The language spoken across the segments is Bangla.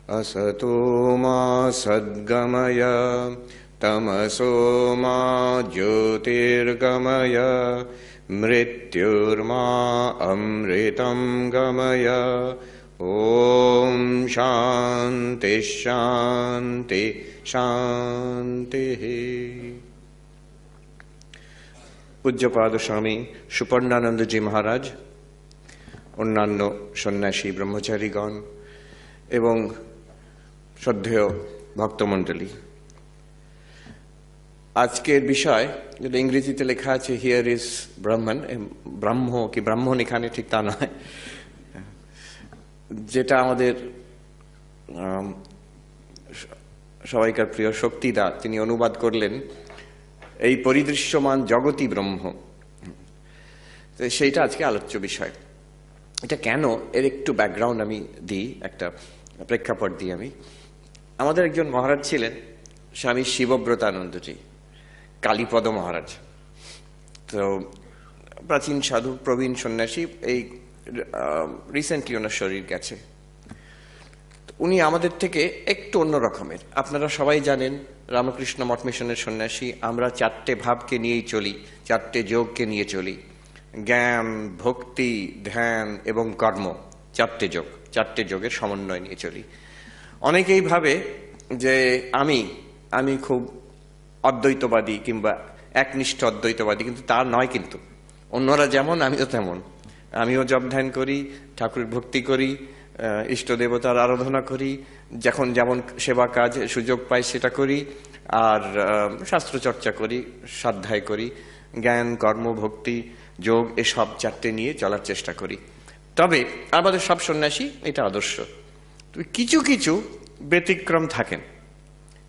असतो मा सद्गमय तमसो मा ज्योतिर्गमय मृत्युर्मा अमृतं गमय। ओम शांति शांति शांति। पूज्यपाद स्वामी सुपर्णानंद जी महाराज, अन्यान्य सन्यासी ब्रह्मचारीगण एवं श्रद्धेय भक्तमंडली, आजकेर विषय जो इंग्रेजीते लेखा आछे हियर इज ब्रह्मन, ब्रह्म कि ब्राह्मण एखाने ठीक ता नय, जेटा आमादेर सबाइकार प्रिय शक्तिदा तिनि अनुवाद करलेन এই পরিদৃশ্যমান জগতই ব্রহ্ম। তো সেইটা আজকে আলোচ্য বিষয়। এটা কেন, এর একটু ব্যাকগ্রাউন্ড আমি দিই, একটা প্রেক্ষাপট দিই আমি। আমাদের একজন মহারাজ ছিলেন স্বামী শিবব্রতানন্দজি, কালীপদ মহারাজ। তো প্রাচীন সাধু, প্রবীণ সন্ন্যাসী, এই রিসেন্টলি ওনার শরীর গেছে। উনি আমাদের থেকে একটু অন্য রকমের। আপনারা সবাই জানেন রামকৃষ্ণ মঠ মিশনের সন্ন্যাসী, আমরা চারটে ভাবকে নিয়েই চলি, চারটে যোগকে নিয়ে চলি, জ্ঞান, ভক্তি, ধ্যান এবং কর্ম। চারটে যোগ, চারটে যোগের সমন্বয় নিয়ে চলি। অনেকেই ভাবে যে আমি খুব অদ্বৈতবাদী কিংবা একনিষ্ঠ অদ্বৈতবাদী, কিন্তু তা নয়। কিন্তু অন্যরা যেমন আমিও তেমন। আমিও জপ ধ্যান করি, ঠাকুরের ভক্তি করি, ইষ্ট দেবতার আরাধনা করি, যখন যেমন সেবা কাজ সুযোগ পাই সেটা করি, আর শাস্ত্র চর্চা করি, স্বাধ্যায় করি, জ্ঞান, কর্ম, ভক্তি, যোগ এসব চারটে নিয়ে চলার চেষ্টা করি। তবে আমাদের সব সন্ন্যাসী এটা আদর্শ। কিছু কিছু ব্যতিক্রম থাকেন।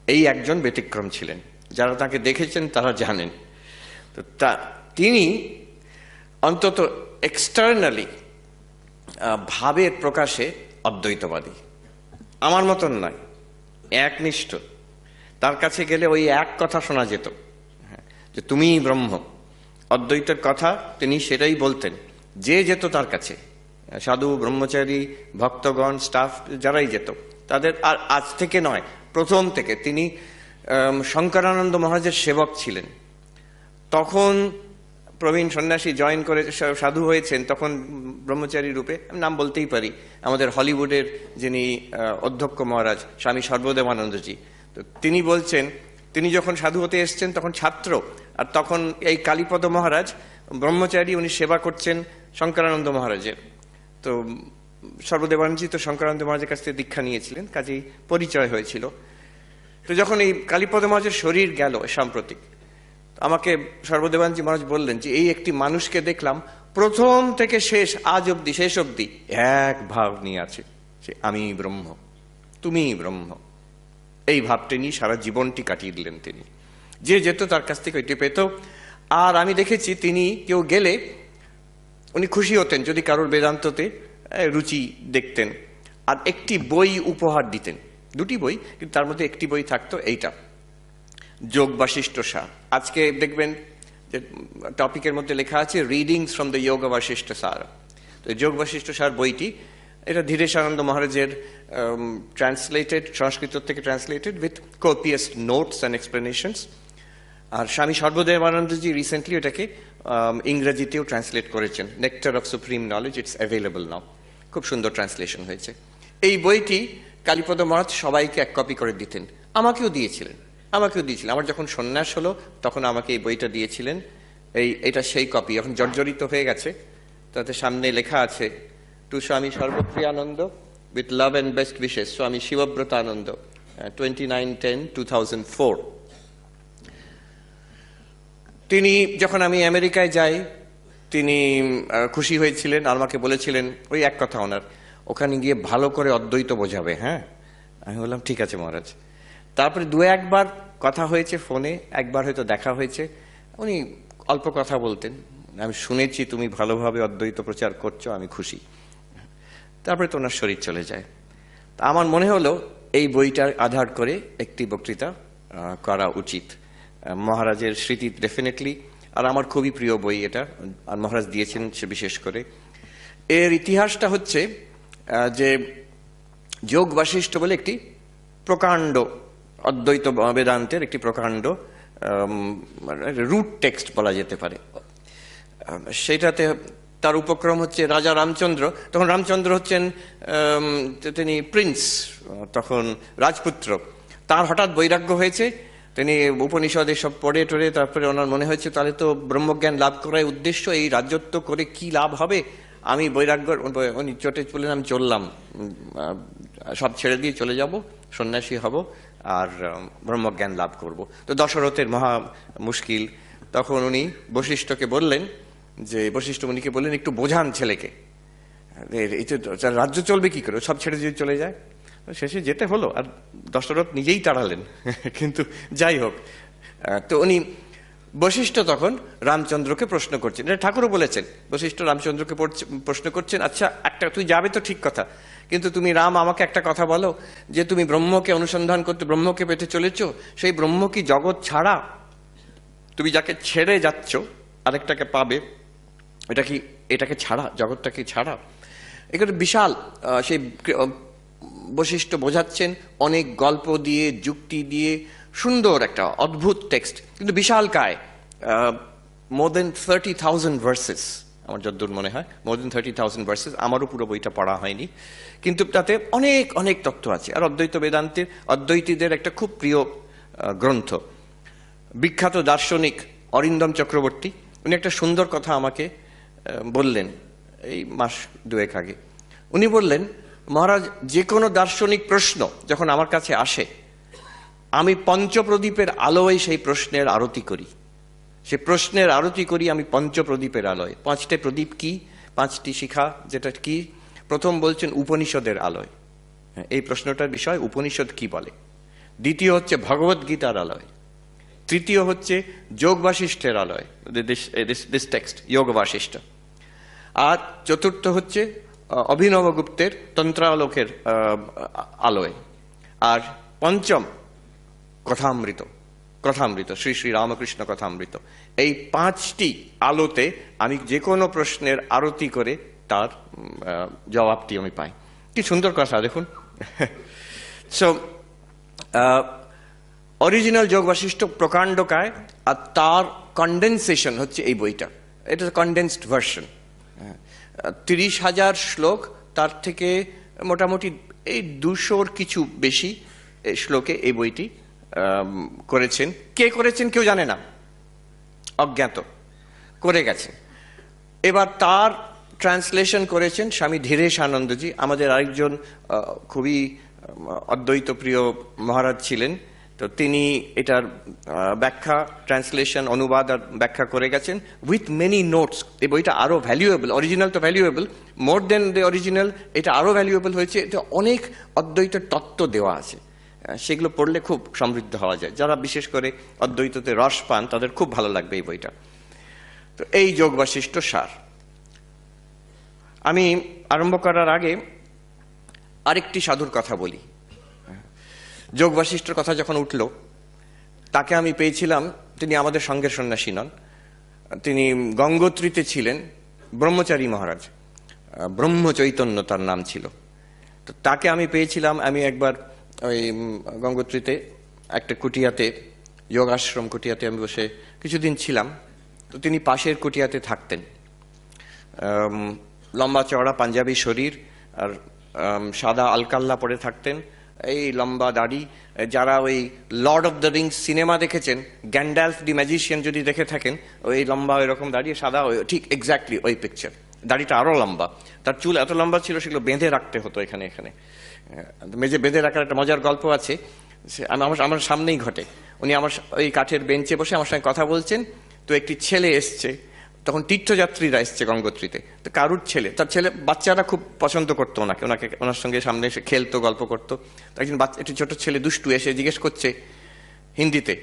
এই একজন ব্যতিক্রম ছিলেন, যারা তাকে দেখেছেন তারা জানেন। তো তিনি অন্তত এক্সটার্নালি ভাবের প্রকাশে অদ্বৈতবাদী, আমার মতন নয়, একনিষ্ঠ। তার কাছে গেলে ওই এক কথা শোনা যেত, যে তুমিই ব্রহ্ম। অদ্বৈতের কথা তিনি সেটাই বলতেন, যে যেত তার কাছে, সাধু, ব্রহ্মচারী, ভক্তগণ, স্টাফ যারাই যেত তাদের। আর আজ থেকে নয়, প্রথম থেকে তিনি শঙ্করানন্দ মহারাজের সেবক ছিলেন। তখন প্রবীণ সন্ন্যাসী জয়েন করে সাধু হয়েছেন, তখন ব্রহ্মচারী রূপে, নাম বলতেই পারি, আমাদের হলিউডের যিনি অধ্যক্ষ মহারাজ স্বামী সর্বদেবানন্দজি। তো তিনি বলছেন, তিনি যখন সাধু হতে এসছেন তখন ছাত্র, আর তখন এই কালীপদ মহারাজ ব্রহ্মচারী, উনি সেবা করছেন শঙ্করানন্দ মহারাজের। তো সর্বদেবানন্দজি তো শঙ্করানন্দ মহারাজের কাছ থেকে দীক্ষা নিয়েছিলেন, কাজেই পরিচয় হয়েছিল। তো যখন এই কালীপদ মহারাজের শরীর গেল সাম্প্রতিক, আমাকে সর্বদেবানন্দজি মহারাজ বললেন যে এই একটি মানুষকে দেখলাম প্রথম থেকে শেষ, আজ অব্দি, শেষ অব্দি এক ভাব নিয়ে আছে, সে আমি ব্রহ্ম, তুমি ব্রহ্ম। এই ভাবটি নিয়ে সারা জীবনটি কাটিয়ে দিলেন তিনি। যে যেত তার কাছ থেকে ওইটি পেত। আর আমি দেখেছি তিনি কেউ গেলে উনি খুশি হতেন যদি কারোর বেদান্ততে রুচি দেখতেন, আর একটি বই উপহার দিতেন। দুটি বই, কিন্তু তার মধ্যে একটি বই থাকতো এইটা, যোগ বাশিষ্ঠ সার। আজকে দেখবেন যে টপিকের মধ্যে লেখা আছে রিডিংস ফ্রম দ্য যোগ বাশিষ্ঠ সার। তো যোগ বাশিষ্ঠ সার বইটি, এটা ধীরেশানন্দ মহারাজের ট্রান্সলেটেড, সংস্কৃত থেকে translated with copious notes and explanations. আর স্বামী সর্বদেবানন্দজি রিসেন্টলি এটাকে ইংরেজিতেও ট্রান্সলেট করেছেন, nectar of supreme knowledge, it's available now. খুব সুন্দর ট্রান্সলেশন হয়েছে। এই বইটি কালীপদ মহারাজ সবাইকে এক কপি করে দিতেন, আমাকেও দিয়েছিলেন। আমার যখন সন্ন্যাস হলো তখন আমাকে এই বইটা দিয়েছিলেন। এটা সেই কপি, এখন জর্জরিত হয়ে গেছে। তাতে সামনে লেখা আছে, to Swami Sarvapriyananda with love and best wishes, Swami Shivavratananda, 29/10/2004। তিনি যখন আমি আমেরিকায় যাই, তিনি খুশি হয়েছিলেন, আর আমাকে বলেছিলেন ওই এক কথা ওনার, ওখানে গিয়ে ভালো করে অদ্বৈত বোঝাবে। হ্যাঁ, আমি বললাম ঠিক আছে মহারাজ। তারপরে দু একবার কথা হয়েছে ফোনে, একবার হয়তো দেখা হয়েছে। উনি অল্প কথা বলতেন, আমি শুনেছি তুমি ভালোভাবে অদ্বৈত প্রচার করছো, আমি খুশি। তারপরে তো ওনার শরীর চলে যায়। তা আমার মনে হলো এই বইটার আধার করে একটি বক্তৃতা করা উচিত। মহারাজের স্মৃতি ডেফিনেটলি, আর আমার খুবই প্রিয় বই এটা, আর মহারাজ দিয়েছেন সে বিশেষ করে। এর ইতিহাসটা হচ্ছে যে যোগ বাশিষ্ঠ বলে একটি প্রকাণ্ড অদ্বৈত বেদান্তের একটি প্রকাণ্ড রুট টেক্সট বলা যেতে পারে। সেটাতে তার উপক্রম হচ্ছে রাজা রামচন্দ্র। তখন রামচন্দ্র হচ্ছেন তিনি প্রিন্স, তখন রাজপুত্র। তার হঠাৎ বৈরাগ্য হয়েছে, তিনি উপনিষদে সব পড়ে টড়ে তারপরে ওনার মনে হয়েছে তাহলে তো ব্রহ্মজ্ঞান লাভ করার উদ্দেশ্য, এই রাজত্ব করে কি লাভ হবে, আমি বৈরাগ্য, উনি চটে বললেন আমি চললাম, সব ছেড়ে দিয়ে চলে যাব, সন্ন্যাসী হব আর ব্রহ্মজ্ঞান লাভ করব। তো দশরথের মহা মুশকিল। তখন উনি বশিষ্ঠকে বললেন, যে বশিষ্ঠ মুনিকে বললেন একটু বোঝান ছেলেকে, এই তো রাজ্য চলবে কি করে, সব ছেড়ে যদি চলে যায়। শেষে যেতে হলো, আর দশরথ নিজেই তাড়ালেন। কিন্তু যাই হোক, তো উনি বশিষ্ঠ তখন রামচন্দ্রকে প্রশ্ন করছেন, এটা ঠাকুরও বলেছেন, বশিষ্ঠ রামচন্দ্রকে প্রশ্ন করছেন, আচ্ছা একটা তুই যাবে তো ঠিক কথা, কিন্তু তুমি রাম আমাকে একটা কথা বলো, যে তুমি ব্রহ্মকে অনুসন্ধান করতে ব্রহ্মকে পেতে চলেছ, সেই ব্রহ্ম কি জগৎ ছাড়া? তুমি যাকে ছেড়ে যাচ্ছ আরেকটাকে পাবে, এটা কি এটাকে ছাড়া, জগৎটা কি ছাড়া? এখানে বিশাল সেই বশিষ্ঠ বোঝাচ্ছেন অনেক গল্প দিয়ে, যুক্তি দিয়ে, সুন্দর একটা অদ্ভুত টেক্সট, কিন্তু বিশাল কায়, মোর দেন 30,000 ভার্সেস, আমার যতদূর মনে হয় মোর দেন 30,000 ভার্সেস। আমারও পুরো বইটা পড়া হয়নি, কিন্তু তাতে অনেক অনেক তত্ত্ব আছে। আর অদ্বৈত বেদান্তের অদ্বৈতীদের একটা খুব প্রিয় গ্রন্থ। বিখ্যাত দার্শনিক অরিন্দম চক্রবর্তী, উনি একটা সুন্দর কথা আমাকে বললেন এই মাস দুয়েক আগে। উনি বললেন, মহারাজ যে কোনো দার্শনিক প্রশ্ন যখন আমার কাছে আসে, আমি পঞ্চপ্রদীপের আলোয় সেই প্রশ্নের আরতি করি, সে প্রশ্নের আরতি করি আমি পঞ্চপ্রদীপের আলোয়। 5টে প্রদীপ কি, 5টি শিখা, যেটা কি? প্রথম বলছেন উপনিষদের আলোয়, এই প্রশ্নটার বিষয় উপনিষদ কি বলে। দ্বিতীয় হচ্ছে ভগবত গীতার আলোয়। তৃতীয় হচ্ছে যোগ বাশিষ্ঠের আলোয়, দিস টেক্সট যোগ বাশিষ্ঠ। আর চতুর্থ হচ্ছে অভিনবগুপ্তের তন্ত্রালোকের আলোয়। আর পঞ্চম কথামৃত, কথামৃত শ্রী শ্রী রামকৃষ্ণ কথামৃত। এই 5টি আলোতে আমি যে কোনো প্রশ্নের আরতি করে তার জবাবটি আমি পাই। কি সুন্দর কথা দেখুন। সো অরিজিনাল যোগ বাশিষ্ঠ প্রকাণ্ডকায়, আর তার কন্ডেনসেশন হচ্ছে এই বইটা। এটা কন্ডেন্সড ভার্সন, 30,000 শ্লোক, তার থেকে মোটামুটি এই 200-র কিছু বেশি শ্লোকে এই বইটি করেছেন। কে করেছেন কেউ জানে না, অজ্ঞাত করে গেছেন। এবার তার ট্রান্সলেশন করেছেন স্বামী ধীরেশ আনন্দজি, আমাদের আরেকজন খুবই অদ্বৈত প্রিয় মহারাজ ছিলেন। তো তিনি এটার ব্যাখ্যা, ট্রান্সলেশন, অনুবাদ আর ব্যাখ্যা করে গেছেন উইথ মেনি নোটস। এই বইটা আরো ভ্যালুয়েবল, অরিজিনাল তো valuable, more than the original, এটা আরো ভ্যালুয়েবল হয়েছে। এটা অনেক অদ্বৈত তত্ত্ব দেওয়া আছে, সেগুলো পড়লে খুব সমৃদ্ধ হওয়া যায়। যারা বিশেষ করে অদ্বৈততে রস পান তাদের খুব ভালো লাগবে এই বইটা। তো এই যোগ বাশিষ্ঠ সার। আমি আরম্ভ করার আগে আরেকটি সাধুর কথা বলি। যোগ বাশিষ্ঠর কথা যখন উঠল, তাকে আমি পেয়েছিলাম, তিনি আমাদের সঙ্গের সন্ন্যাসী নন, তিনি গঙ্গোত্রীতে ছিলেন, ব্রহ্মচারী মহারাজ, ব্রহ্মচৈতন্য তার নাম ছিল। তো তাকে আমি পেয়েছিলাম, আমি একবার ওই গঙ্গোত্রীতে একটা কুটিয়াতে, যোগাশ্রম কুটিয়াতে আমি বসে কিছুদিন ছিলাম। তো তিনি পাশের কুটিয়াতে থাকতেন, লম্বা চওড়া পাঞ্জাবি শরীর, আর সাদা আলকাল্লা পরে থাকতেন, এই লম্বা দাড়ি। যারা ওই Lord of the Rings cinema দেখেছেন, গ্যান্ডালফ দি ম্যাজিশিয়ান যদি দেখে থাকেন, ওই লম্বা এরকম দাঁড়িয়ে সাদা, ঠিক এক্স্যাক্টলি ওই পিকচার। দাড়িটা আরো লম্বা, তার চুল এত লম্বা ছিল সেগুলো বেঁধে রাখতে হতো এখানে এখানে মেজে বেঁধে রাখার একটা মজার গল্প আছে, আমার সামনেই ঘটে। উনি আমার ওই কাঠের বেঞ্চে বসে আমার সঙ্গে কথা বলছেন। তো একটি ছেলে এসছে, তখন তীর্থযাত্রীরা এসছে গঙ্গোত্রীতে। তো কারুর ছেলে, তার ছেলে, বাচ্চারা খুব পছন্দ করতো ওনার সঙ্গে সামনে এসে খেলতো, গল্প করতো। একজন একটি ছোট ছেলে দুষ্টু এসে জিজ্ঞেস করছে হিন্দিতে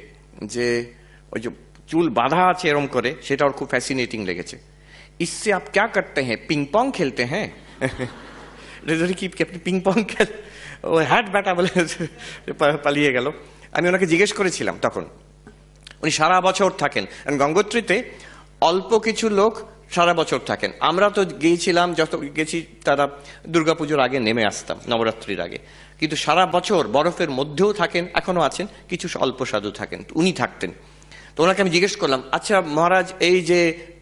যে ওই যে চুল বাঁধা আছে এরম করে, সেটা ওর খুব ফ্যাসিনেটিং লেগেছে। ইসসে আপ ক্যা করতে হ্যাঁ, পিং পং খেলতে হ্যাঁ? কি আপনি পিং পং খেল? ও হ্যাট ব্যাটা বলে পালিয়ে গেল। আমি ওনাকে জিজ্ঞেস করেছিলাম তখন, উনি সারা বছর থাকেন গঙ্গোত্রীতে। অল্প কিছু লোক সারা বছর থাকেন। আমরা তো গিয়েছিলাম, যত গেছি তারা দুর্গাপুজোর আগে নেমে আসতাম, নবরাত্রির আগে। কিন্তু সারা বছর বরফের মধ্যেও থাকেন, এখনো আছেন, কিছু অল্প সাধু থাকেন, উনি থাকতেন। তো ওনাকে আমি জিজ্ঞেস করলাম, আচ্ছা মহারাজ, এই যে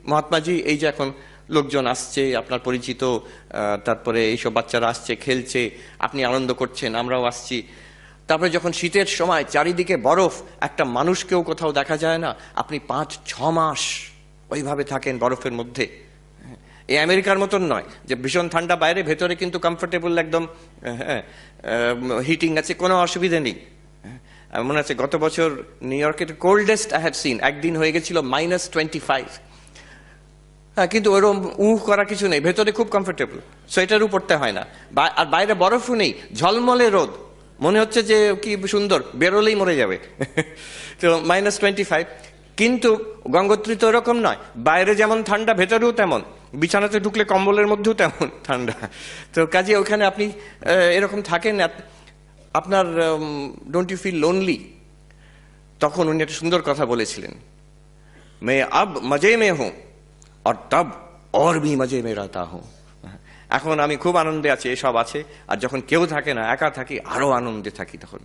মহাত্মাজি, এই যে এখন লোকজন আসছে আপনার পরিচিত, তারপরে এইসব বাচ্চারা আসছে, খেলছে, আপনি আনন্দ করছেন, আমরাও আসছি, তারপরে যখন শীতের সময় চারিদিকে বরফ, একটা মানুষকেও কোথাও দেখা যায় না, আপনি 5-6 মাস ওইভাবে থাকেন বরফের মধ্যে। এই আমেরিকার মতন নয় যে ভীষণ ঠান্ডা বাইরে, ভেতরে কিন্তু কমফোর্টেবল একদম, হিটিং আছে, কোনো অসুবিধা নেই। মনে আছে গত বছর নিউ ইয়র্কের কোল্ডেস্ট আই হ্যাভ সিন, একদিন হয়ে গেছিল -25। হ্যাঁ, কিন্তু ওরকম করা কিছু নেই, ভেতরে খুব কমফোর্টেবল, সোয়েটারও পরতে হয় না, আর বাইরে বরফও নেই, ঝলমলে রোদ, মনে হচ্ছে যে কি সুন্দর, বেরোলেই মরে যাবে। তো -25। কিন্তু গঙ্গোত্রী তো এরকম নয়, বাইরে যেমন ঠান্ডা ভেতরেও তেমন, বিছানাতে ঢুকলে কম্বলের মধ্যেও তেমন ঠান্ডা। তো কাজে ওখানে আপনি এরকম থাকেন, আপনার ডোন্ট ইউ ফিল লোনলি? তখন উনি একটা সুন্দর কথা বলেছিলেন, মে আব মজে মে হুঁ আর তব और भी मजे में रहता हूं। এখন আমি খুব আনন্দে আছি, এসব আছে, আর যখন কেউ থাকে না, একা থাকি, আরো আনন্দে থাকি তখন।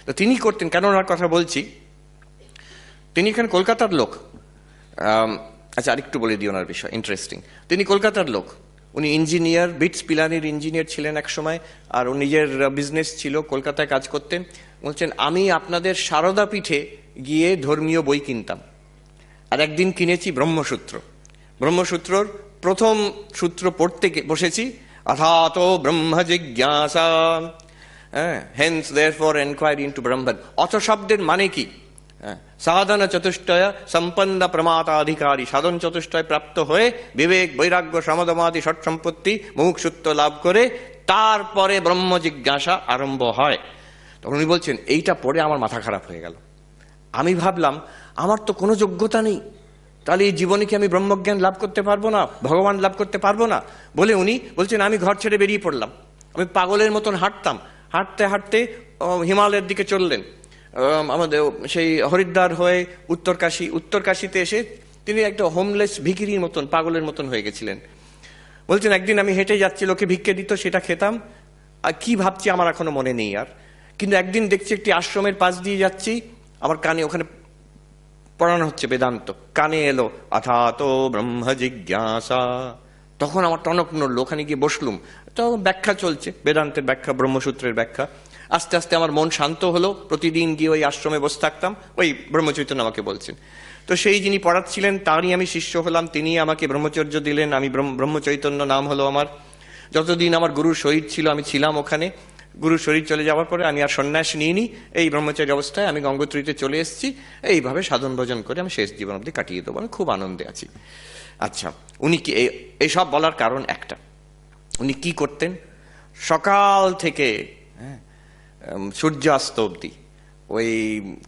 তো তিনি করতেন, কেন ওনার কথা বলছি, তিনি এখানে কলকাতার লোক। আচ্ছা, আরেকটু বলে দিই ওনার বিষয়, ইন্টারেস্টিং। তিনি কলকাতার লোক, উনি ইঞ্জিনিয়ার, বিটস পিলানির ইঞ্জিনিয়ার ছিলেন এক সময়, আর ও নিজের বিজনেস ছিল, কলকাতায় কাজ করতেন। বলছেন, আমি আপনাদের সারদা পীঠে গিয়ে ধর্মীয় বই কিনতাম, আর একদিন কিনেছি ব্রহ্মসূত্র। ব্রহ্মসূত্রর প্রথম সূত্র পড়তে বসেছি, অথাত ব্রহ্ম জিজ্ঞাসা, হেন্স দেয়ারফর এনকোয়ারি ইনটু ব্রহ্মণ। অথ শব্দের মানে কি? সাধন চতুষ্টয় সম্পন্ন প্রমাতাধিকারী, সাধন চতুষ্টয় প্রাপ্ত হয়ে বিবেক, বৈরাগ্য, সমদমাদি ষট সম্পত্তি, মুমুক্ষুত্ব লাভ করে তারপরে ব্রহ্ম জিজ্ঞাসা আরম্ভ হয়। তখন উনি বলছেন, এইটা পড়ে আমার মাথা খারাপ হয়ে গেল। আমি ভাবলাম, আমার তো কোনো যোগ্যতা নেই, তাহলে এই জীবনে কি আমি ব্রহ্মজ্ঞান লাভ করতে পারবো না, ভগবান লাভ করতে পারবো না? বলে উনি বলছেন, আমি ঘর ছেড়ে বেরিয়ে পড়লাম। আমি পাগলের মতন হাঁটতাম, হাঁটতে হাঁটতে হিমালয়ের দিকে চললেন, আমাদের সেই হরিদ্বার হয়ে উত্তরকাশী, উত্তরকাশীতে এসে তিনি একটা হোমলেস ভিখিরির মতন, পাগলের মতন হয়ে গেছিলেন। বলছেন, একদিন আমি হেঁটে যাচ্ছি, লোকে ভিক্ষে দিত, সেটা খেতাম, আর কি ভাবছি আমার এখনো মনে নেই আর। কিন্তু একদিন দেখছি একটি আশ্রমের পাশ দিয়ে যাচ্ছি, আমার কানে ওখানে পড়ানো হচ্ছে বেদান্ত, কানে এলো অথাত ব্রহ্ম জিজ্ঞাসা। তখন আমার টনক নড়লো, ওখানে গিয়ে বসলুম। তো ব্যাখ্যা চলছে, বেদান্তের ব্যাখ্যা, ব্রহ্মসূত্রের ব্যাখ্যা। আস্তে আস্তে আমার মন শান্ত হলো, প্রতিদিন গিয়ে ওই আশ্রমে বসে থাকতাম, ওই ব্রহ্মচৈতন্য আমাকে বলছেন। তো সেই যিনি পড়াচ্ছিলেন তারই আমি শিষ্য হলাম, তিনি আমাকে ব্রহ্মচর্য দিলেন, আমি ব্রহ্মচৈতন্য নাম হলো আমার। যতদিন আমার গুরুর শরীর ছিল আমি ছিলাম ওখানে। গুরুর শরীর চলে যাওয়ার পরে আমি আর সন্ন্যাস নিইনি, এই ব্রহ্মচারী অবস্থায় আমি গঙ্গোত্রীতে চলে এসেছি। এইভাবে সাধন ভজন করে আমি শেষ জীবন অবধি কাটিয়ে দেবো, আমি খুব আনন্দে আছি। আচ্ছা, উনি কি এইসব বলার কারণ একটা, উনি কি করতেন, সকাল থেকে সূর্যাস্ত অবধি ওই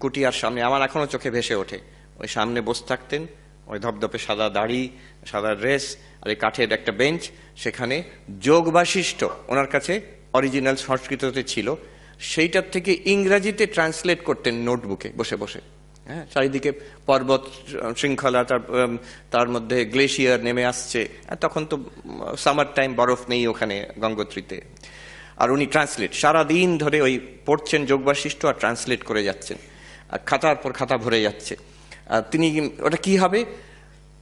কুটিয়ার সামনে, আমার এখনো চোখে ভেসে ওঠে, ওই সামনে বসে থাকতেন, ওই ধপধপে সাদা দাড়ি, সাদা ড্রেস, আর এই কাঠের একটা বেঞ্চ, সেখানে যোগ বাশিষ্ঠ ওনার কাছে অরিজিনাল সংস্কৃততে ছিল, সেইটার থেকে ইংরাজিতে ট্রান্সলেট করতেন নোটবুকে বসে বসে। হ্যাঁ, চারিদিকে পর্বত শৃঙ্খলা, তার মধ্যে গ্লেশিয়ার নেমে আসছে, তখন তো সামার টাইম, বরফ নেই ওখানে গঙ্গোত্রীতে। আর উনি ট্রান্সলেট সারাদিন ধরে ওই পড়ছেন যোগ বাশিষ্ঠ, আর ট্রান্সলেট করে যাচ্ছেন, আর খাতার পর খাতা ভরে যাচ্ছে। আর তিনি, ওটা কি হবে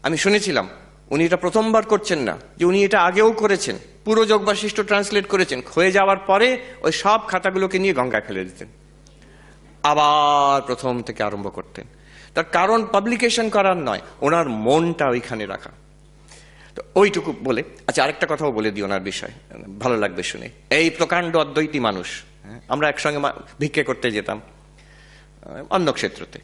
আমি শুনেছিলাম, উনি এটা প্রথমবার করছেন না, যে উনি এটা আগেও করেছেন, পুরো যোগ বাশিষ্ঠ ট্রান্সলেট করেছেন, হয়ে যাওয়ার পরে ওই সব খাতাগুলোকে নিয়ে গঙ্গায় ফেলে দিতেন, আবার প্রথম থেকে আরম্ভ করতেন। তার কারণ পাবলিকেশন করার নয়, ওনার মনটা ওইখানে রাখা। তো ওইটুকু বলে, আচ্ছা আরেকটা কথাও বলে দিই ওনার বিষয়, ভালো লাগবে শুনে। এই প্রকাণ্ড অদ্বৈতী মানুষ, আমরা একসঙ্গে ভিক্ষে করতে যেতাম অন্নক্ষেত্রতে।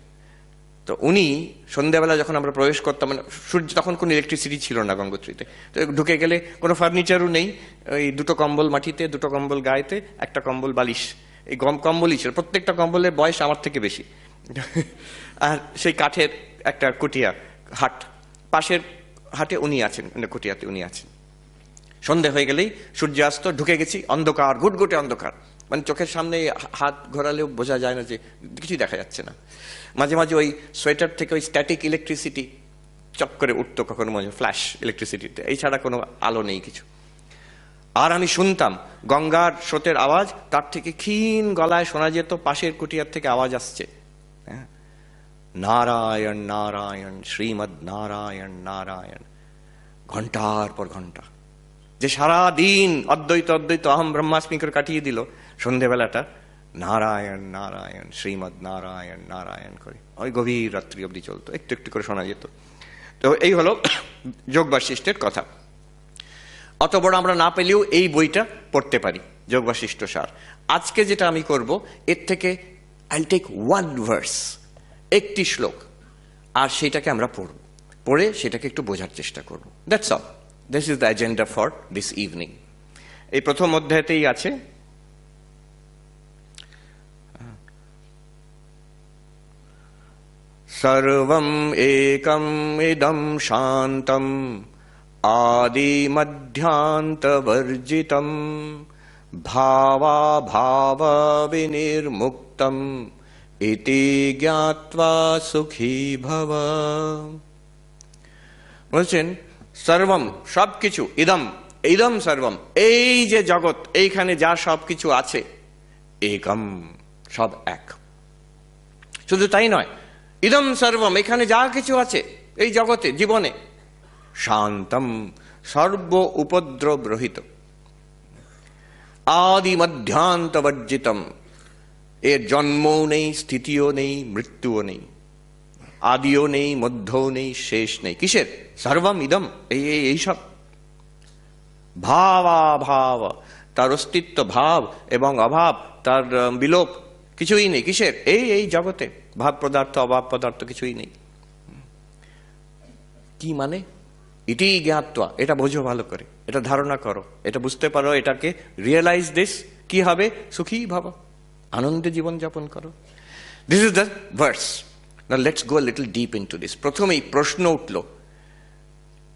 তো উনি সন্ধ্যাবেলা যখন আমরা প্রবেশ করতাম, মানে সূর্য, তখন কোনো ইলেকট্রিসিটি ছিল না গঙ্গোত্রীতে, তো ঢুকে গেলে কোনো ফার্নিচারও নেই, ওই দুটো কম্বল মাটিতে, দুটো কম্বল গায়েতে, একটা কম্বল বালিশ, এই কম্বলই ছিল। প্রত্যেকটা কম্বলের বয়স আমার থেকে বেশি। আর সেই কাঠের একটা কুটিয়া হাট, পাশের হাটে উনি আছেন, কুটিয়াতে উনি আছেন। সন্ধে হয়ে গেলেই সূর্যাস্ত, ঢুকে গেছি, অন্ধকার, গুটগুটে অন্ধকার, মানে চোখের সামনে হাত ঘোরালেও বোঝা যায় না, যে কিছুই দেখা যাচ্ছে না। মাঝে মাঝে ওই সোয়েটার থেকে ওই স্ট্যাটিক ইলেকট্রিসিটি চক করে উঠতো কখনো মনে ফ্ল্যাশ ইলেকট্রিসিটিতে, এই ছাড়া কোনো আলো নেই কিছু। আর আমি শুনতাম গঙ্গার স্রোতের আওয়াজ, তার থেকে ক্ষীণ গলায় শোনা যেত পাশের কুটিয়ার থেকে আওয়াজ আসছে, নারায়ণ নারায়ণ শ্রীমদ নারায়ণ নারায়ণ, ঘন্টার পর ঘন্টা। যে সারা দিন অদ্বৈত অদ্বৈত অহম ব্রহ্মাস্মি করে কাটিয়ে দিল, সন্ধেবেলাটা নারায়ণ নারায়ণ শ্রীমদ নারায়ণ নারায়ণ করে ওই গভীর রাত্রি অবধি চলতো, একটু একটু করে শোনা যেত। তো এই হলো যোগ বাশিষ্ঠের কথা। অত বড় আমরা না পেলেও এই বইটা পড়তে পারি, যোগ বাশিষ্ঠ সার। আজকে যেটা আমি করব, এর থেকে I'll take one verse, একটি শ্লোক, আর সেটাকে আমরা পড়ব, পড়ে সেটাকে একটু বোঝার চেষ্টা করব। That's all. This is the agenda for this evening. এই প্রথম অধ্যায়তেই আছে সর্বম একম ইদম শান্তম আদি মধ্যান্তবর্জিতম ভাবা ভাব বিনির্মুক্তম ইতি জ্ঞাত্বা সুখী ভব। বলছেন সর্বম সবকিছু, ইদম ইদম সর্বম এই যে জগৎ, এইখানে যা সবকিছু আছে, একম সব এক। শুধু তাই নয়, ইদম সর্বম এখানে যা কিছু আছে এই জগতে জীবনে, শান্তম সর্ব উপদ্রব রহিত, আদি মধ্যান্তবর্জিতম এর জন্মও নেই, স্থিতিও নেই, মৃত্যুও নেই, আদিও নেই, মধ্যও নেই, শেষ নেই। কিসের? সর্বম ইদম এই সব। ভাবাভাব তার অস্তিত্ব, ভাব এবং অভাব তার বিলোপ কিছুই নেই। কিসের? এই জগতে ভাব পদার্থ অভাব পদার্থ কিছুই নেই। কি মানে? ইতি জ্ঞাত্বা, এটা বোঝো ভালো করে, এটা ধারণা করো, এটা বুঝতে পারো, এটাকে রিয়েলাইজ দিস, কি হবে? সুখী ভাব, আনন্দে জীবন যাপন করো। This is the verse. Now let's go little deep into this. প্রথমেই প্রশ্ন উঠল,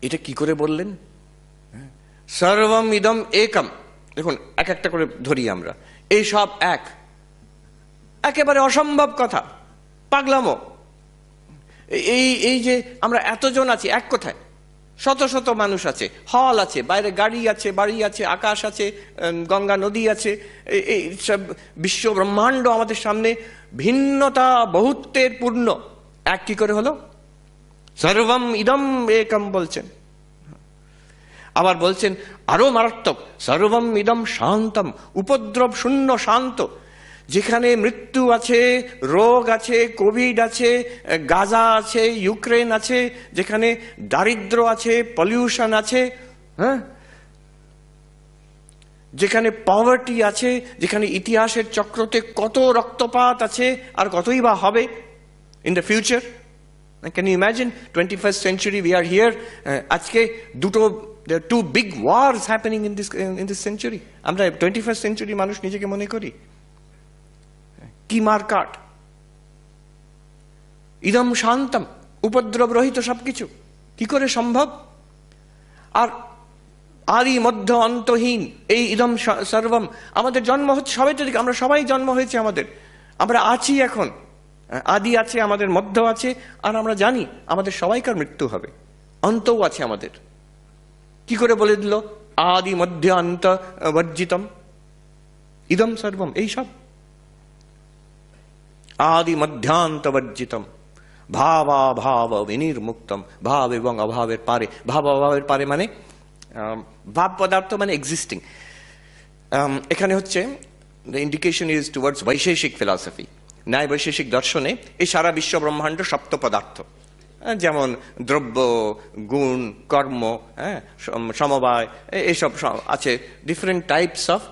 এটা কি করে বললেন? সর্বম ইদম একম। দেখুন এক একটা করে ধরি আমরা। এই সব এক, একেবারে অসম্ভব কথা, পাগলামো। এই যে আমরা এতজন আছি, এক কোথায়? শত শত মানুষ আছে, হল আছে, বাইরে গাড়ি আছে, বাড়ি আছে, আকাশ আছে, গঙ্গা নদী আছে, এই সব বিশ্ব ব্রহ্মাণ্ড আমাদের সামনে, ভিন্নতা বহুত্বের পূর্ণ, এক কি করে হলো? সর্বম ইদম একম বলছেন। আবার বলছেন আরো মারাত্মক, সর্বম ইদম শান্তম, উপদ্রব শূন্য শান্ত। যেখানে মৃত্যু আছে, রোগ আছে, কোভিড আছে, গাজা আছে, ইউক্রেন আছে, যেখানে দারিদ্র আছে, পলিউশন আছে, হ্যাঁ, যেখানে পভার্টি আছে, যেখানে ইতিহাসের চক্রতে কত রক্তপাত আছে, আর কতই বা হবে in the future. Can you imagine? 21st century we are here. আজকে there are two big wars happening in this century. আমরা 21st century মানুষ নিজেকে মনে করি। কি মারকাট! ইদম শান্তম, উপদ্রব রহিত সবকিছু, কি করে সম্ভব? আর আদি মধ্য অন্তহীন এই ইদম সর্বম। আমাদের জন্ম হচ্ছে সবাই তো, আমরা সবাই জন্ম হয়েছে, আমরা আছি এখন, আদি আছে, আমাদের মধ্য আছে, আর আমরা জানি আমাদের সবাইকার মৃত্যু হবে, অন্তও আছে আমাদের। কি করে বলে দিল? আদি মধ্য অন্ত বর্জিতম ইদম সর্বম, এই সব আদি মধ্যান্তবর্জিতম ভাবাভাব বিনির্মুক্তম, ভাব এবং অভাবের পারে। ভাব অভাবের পারে মানে ভাব পদার্থ মানে এক্সিস্টিং। এখানে হচ্ছে the indication is towards Vaisheshika philosophy. ন্যায় বৈশেষিক দর্শনে এই সারা বিশ্ব ব্রহ্মাণ্ড সপ্ত পদার্থ, যেমন দ্রব্য, গুণ, কর্ম, সমবায়, এসব আছে, different types of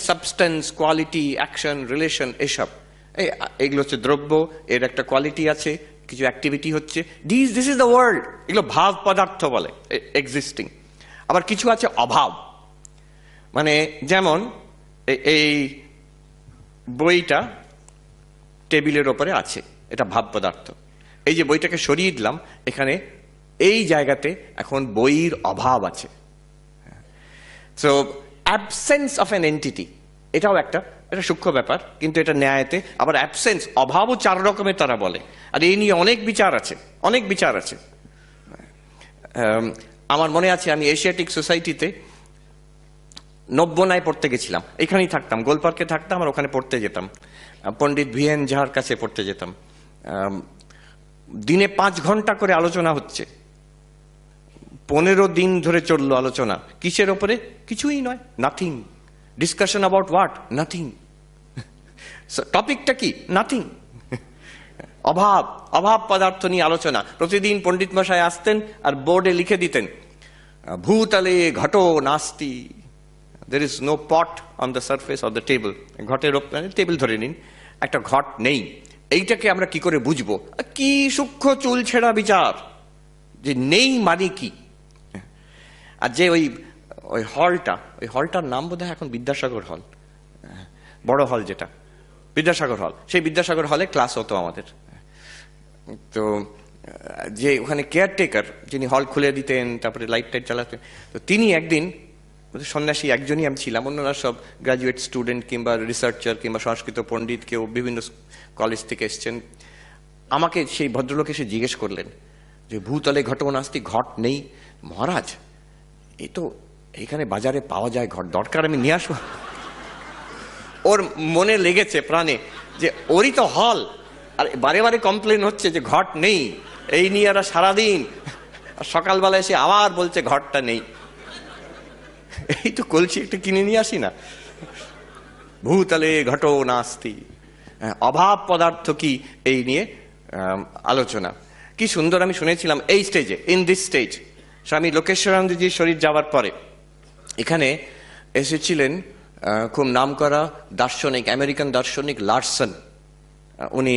substance, quality, action, relation, এসব। এগুলো হচ্ছে দ্রব্য, এর একটা কোয়ালিটি আছে, কিছু অ্যাক্টিভিটি হচ্ছে, দিস ইজ দ্য ওয়ার্ল্ড। এগুলো ভাব পদার্থ বলে, এক্সিস্টিং। আবার কিছু আছে অভাব, মানে যেমন এই বইটা টেবিলের ওপরে আছে, এটা ভাব পদার্থ। এই যে বইটাকে সরিয়ে দিলাম, এখানে এই জায়গাতে এখন বইয়ের অভাব আছে। So absence of an entity, এটাও এটা সূক্ষ্ম ব্যাপার, কিন্তু এটা ন্যায়তে আবার অ্যাবসেন্স, অভাবও চার রকমের তারা বলে। আর এই নিয়ে অনেক বিচার আছে, অনেক বিচার আছে। আমার মনে আছে আমি এশিয়াটিক সোসাইটিতে নব্বনায় পড়তে গেছিলাম, এখানেই থাকতাম, গোলপার্কে থাকতাম আর ওখানে পড়তে যেতাম, পণ্ডিত ভিএন ঝার কাছে পড়তে যেতাম। দিনে 5 ঘন্টা করে আলোচনা হচ্ছে, 15 দিন ধরে চললো আলোচনা। কিসের ওপরে? কিছুই নয়, nothing. Discussion about what? Nothing. টপিকটা কি? নাথিং। অভাব, অভাব পদার্থ নিয়ে আলোচনা। প্রতিদিন পণ্ডিত মশাই আসতেন আর বোর্ডে লিখে দিতেন, ভূতলে ঘটো নাস্তি, there is no pot on the surface of the table। ঘটের ওপরে, টেবিল ধরে নিন, একটা ঘট নেই। এইটাকে আমরা কি করে বুঝবো? কি সূক্ষ্ম চুল ছেঁড়া বিচার যে নেই মানে কি। আর যে ওই হলটার নাম বোধহয় এখন বিদ্যাসাগর হল, বড় হল যেটা বিদ্যাসাগর হল, সেই বিদ্যাসাগর হলে ক্লাস হতো আমাদের। তো যে ওখানে কেয়ারটেকার যিনি হল খুলে দিতেন, তারপরে লাইট টাইট চালাতেন, তো তিনি একদিন, সন্ন্যাসী একজনই আমি ছিলাম, অন্যরা সব গ্রাজুয়েট স্টুডেন্ট কিংবা রিসার্চার কিংবা সংস্কৃত পণ্ডিত, কেউ বিভিন্ন কলেজ থেকে এসছেন। আমাকে সেই ভদ্রলোক এসে জিজ্ঞেস করলেন যে ভূতলে ঘটো নাস্তি, ঘট নেই। মহারাজ, এই তো এইখানে বাজারে পাওয়া যায় ঘট, দরকার আমি নিয়ে আসবো। ওর মনে লেগেছে প্রাণে যে ওরই তো হল, আর বারে বারে কমপ্লেন হচ্ছে যে ঘট নেই, এই নিয়ে এরা সারাদিন, সকালবেলা এসে আবার বলছে ঘটটা নেই। এই তো কলসি একটা কিনে নিয়ে আসি না। ভূতলে ঘটো নাস্তি, অভাব পদার্থ কি, এই নিয়ে আলোচনা। কি সুন্দর আমি শুনেছিলাম এই স্টেজে, ইন দিস স্টেজ, স্বামী লোকেশ্বরানন্দজির শরীর যাওয়ার পরে এখানে এসেছিলেন খুব নামকরা দার্শনিক, আমেরিকান দার্শনিক লার্সন। উনি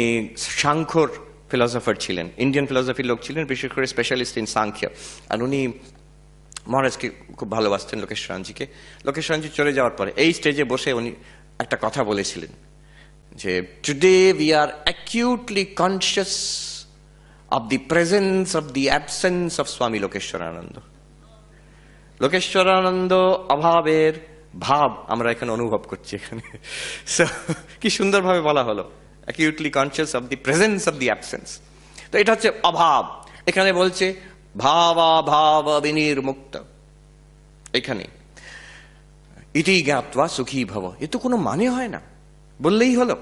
সাংখ্যর ফিলসফার ছিলেন, ইন্ডিয়ান ফিলসফির লোক ছিলেন, বিশেষ করে স্পেশালিস্ট ইন সাংখ্য। আর উনি মহারাজকে খুব ভালোবাসতেন, লোকেশ্বরানন্দজিকে। লোকেশ্বরানন্দজি চলে যাওয়ার পরে এই স্টেজে বসে উনি একটা কথা বলেছিলেন যে today we are acutely conscious of the presence of the absence of Swami Lokeshwarananda. Lokeswarananda অভাবের ভাব আমরা এখানে অনুভব করছি এখানে। কি সুন্দরভাবে বলা হলো, acutely conscious of the presence of the absence. তো এটা হচ্ছে অভাব। এখানে বলছে ভাবা ভাব বিনির্মুক্ত, এখানে ইতি জ্ঞাত্বা সুখী ভব। এ তো কোনো মানে হয় না, বললেই হলো।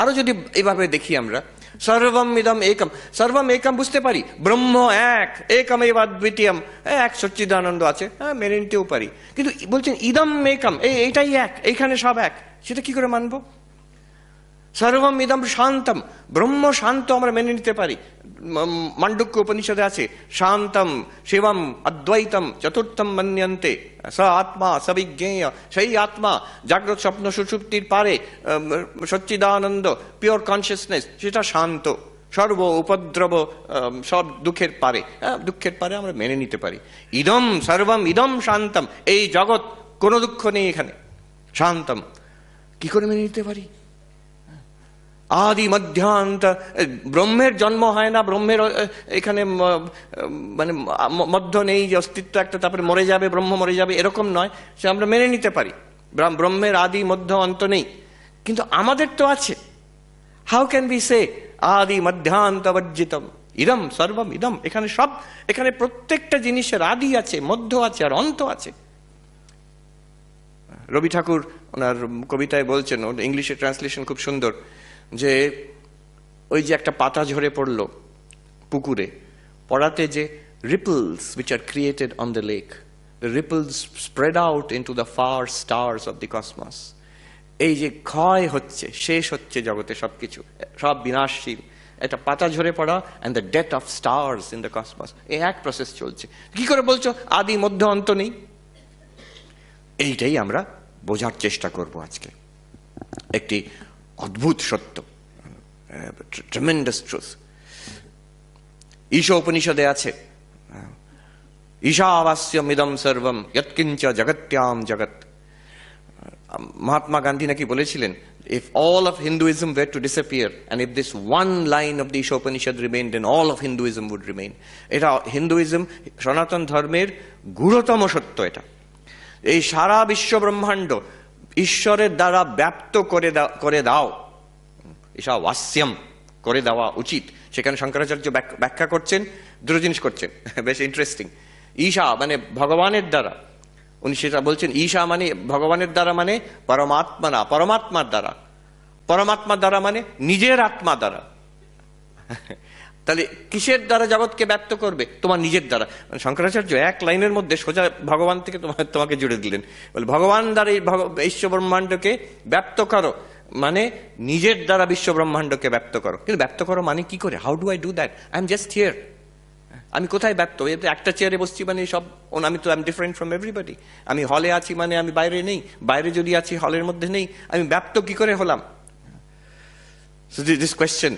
আরো যদি এইভাবে দেখি আমরা, সর্বম ইদম একম, সর্বম একম বুঝতে পারি, ব্রহ্ম এক, একম এব দ্বিতীয়ম, এক সচ্চিদানন্দ আছে, হ্যাঁ মেনে নিতেও পারি। কিন্তু বলছেন ইদম একম, এইটাই এক, এইখানে সব এক, সেটা কি করে মানবো? সর্বম ইদম শান্তম, ব্রহ্ম শান্ত আমরা মেনে নিতে পারি, মান্ডুক্য উপনিষদে আছে, শান্তম শিবম অদ্বৈতম চতুর্থম মন্যন্তে স আত্মা সবিজ্ঞেয়। সেই আত্মা জাগ্রত স্বপ্ন সুষুপ্তির পারে, সচ্চিদানন্দ পিওর কনসিয়াসনেস, সেটা শান্ত, সর্ব উপদ্রব সব দুঃখের পারে, দুঃখের পারে আমরা মেনে নিতে পারি। ইদম সর্বম ইদম শান্তম, এই জগৎ কোনো দুঃখ নেই এখানে, শান্তম কি করে মেনে নিতে পারি? আদি মধ্যান্ত, ব্রহ্মের জন্ম হয় না, ব্রহ্মের এখানে মানে মধ্য নেই, যে অস্তিত্ব একটা, তারপরে মরে যাবে, ব্রহ্ম মরে যাবে, এরকম নয়, সে আমরা মেনে নিতে পারি। ব্রহ্মের আদি মধ্য অন্ত নেই, কিন্তু আমাদের তো আছে। হাউ ক্যান বি সে আদি মধ্যান্ত বর্জিতম ইদম সর্বম ইদম? এখানে সব, এখানে প্রত্যেকটা জিনিসের আদি আছে, মধ্য আছে আর অন্ত আছে। রবি ঠাকুর ওনার কবিতায় বলছেন, ইংলিশে ট্রান্সলেশন খুব সুন্দর, যে ওই যে একটা পাতা ঝরে পড়লো পুকুরে, পড়াতে যে ripples which are created on the lake, the ripples spread out into the far stars of the cosmos। এই যে ক্ষয় হচ্ছে, শেষ হচ্ছে জগতে সবকিছু, সব বিনাশশীল, একটা পাতা ঝরে পড়া and the death of stars in the cosmos, এই এক প্রসেস চলছে। কি করে বলছো আদি মধ্য অন্ত নেই? এইটাই আমরা বোঝার চেষ্টা করব আজকে। একটি অদ্ভুত সত্য, ট্রেমেন্ডাস ট্রুথ। ঈশা উপনিষদে আছে, ঈশাবাস্যম ইদম সর্বম যৎকিঞ্চ জগত্যাম জগৎ। মহাত্মা গান্ধী নাকি বলেছিলেন, if all of Hinduism were to disappear and if this one line of the Isha Upanishad remained, then all of Hinduism would remain। এটা হিন্দুইজম, সনাতন ধর্মের গূঢ়তম সত্য। এটা এই সারা বিশ্ব ব্রহ্মাণ্ড ঈশ্বরের দ্বারা ব্যাপ্ত করে দাও, ঈশাবাস্যম করে দেওয়া উচিত। সেখানে শঙ্করাচার্য ব্যাখ্যা করছেন, দুটো জিনিস করছেন, বেশ ইন্টারেস্টিং। ঈশা মানে ভগবানের দ্বারা, উনি সেটা বলছেন। ঈশা মানে ভগবানের দ্বারা, মানে পরমাত্মা না, পরমাত্মার দ্বারা। পরমাত্মার দ্বারা মানে নিজের আত্মা দ্বারা। তাহলে কিসের দ্বারা জগৎকে ব্যক্ত করবে? তোমার নিজের দ্বারা। শঙ্করাচার্য এক লাইনের মধ্যে সোজা ভগবান থেকে তোমাকে জুড়ে দিলেন, বলে ভগবান দ্বারা এই বিশ্ব ব্রহ্মাণ্ডকে ব্যক্ত করো, মানে নিজের দ্বারা বিশ্ব ব্রহ্মাণ্ডকে ব্যক্ত করো। কিন্তু ব্যক্ত করো মানে কি করে? How do I do that? I am just here. আমি কোথায় ব্যক্ত? একটা চেয়ারে বসছি মানে সব, আমি তো I am different from everybody. আমি হলে আছি মানে আমি বাইরে নেই, বাইরে যদি আছি হলের মধ্যে নেই, আমি ব্যক্ত কি করে হলাম? So this question,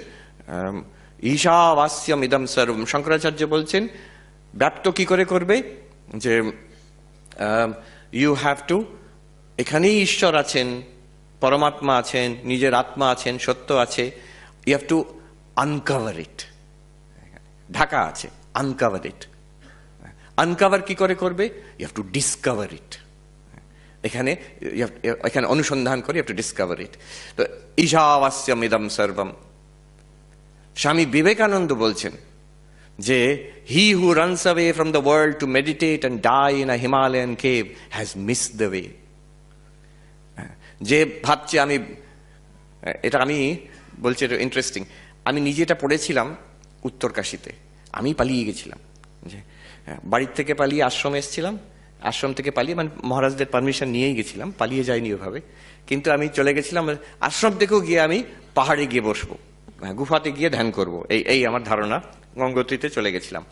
ঈশাবাস্যম ইদম সর্বম, শঙ্করাচার্য বলছেন ব্যক্ত কি করে করবে? যে ইউ হ্যাভ টু, এখানেই ঈশ্বর আছেন, পরমাত্মা আছেন, নিজের আত্মা আছেন, সত্য আছে। You have to uncover it, ঢাকা আছে, আনকভার ইট। আনকভার কি করে করবে? You have to discover it. এখানে অনুসন্ধান করে you have to discover it. তো ঈশাবাস্যম ইদম সর্বম। স্বামী বিবেকানন্দ বলছেন যে he who runs away from the world to meditate and die in a Himalayan cave has missed the way. যে ভাবছে আমি, এটা আমি বলছি, এটা ইন্টারেস্টিং। আমি নিজে এটা পড়েছিলাম উত্তরকাশীতে, আমি পালিয়ে গেছিলাম, যে বাড়ির থেকে পালিয়ে আশ্রমে এসেছিলাম, আশ্রম থেকে পালিয়ে, মানে মহারাজদের পারমিশন নিয়েই গেছিলাম, পালিয়ে যাইনি ওভাবে, কিন্তু আমি চলে গেছিলাম আশ্রম থেকেও গিয়ে আমি পাহাড়ে গিয়ে বসবো, গুফাতে গিয়ে ধ্যান করবো, এই আমার ধারণা। গঙ্গোত্রীতে চলে গেছিলাম,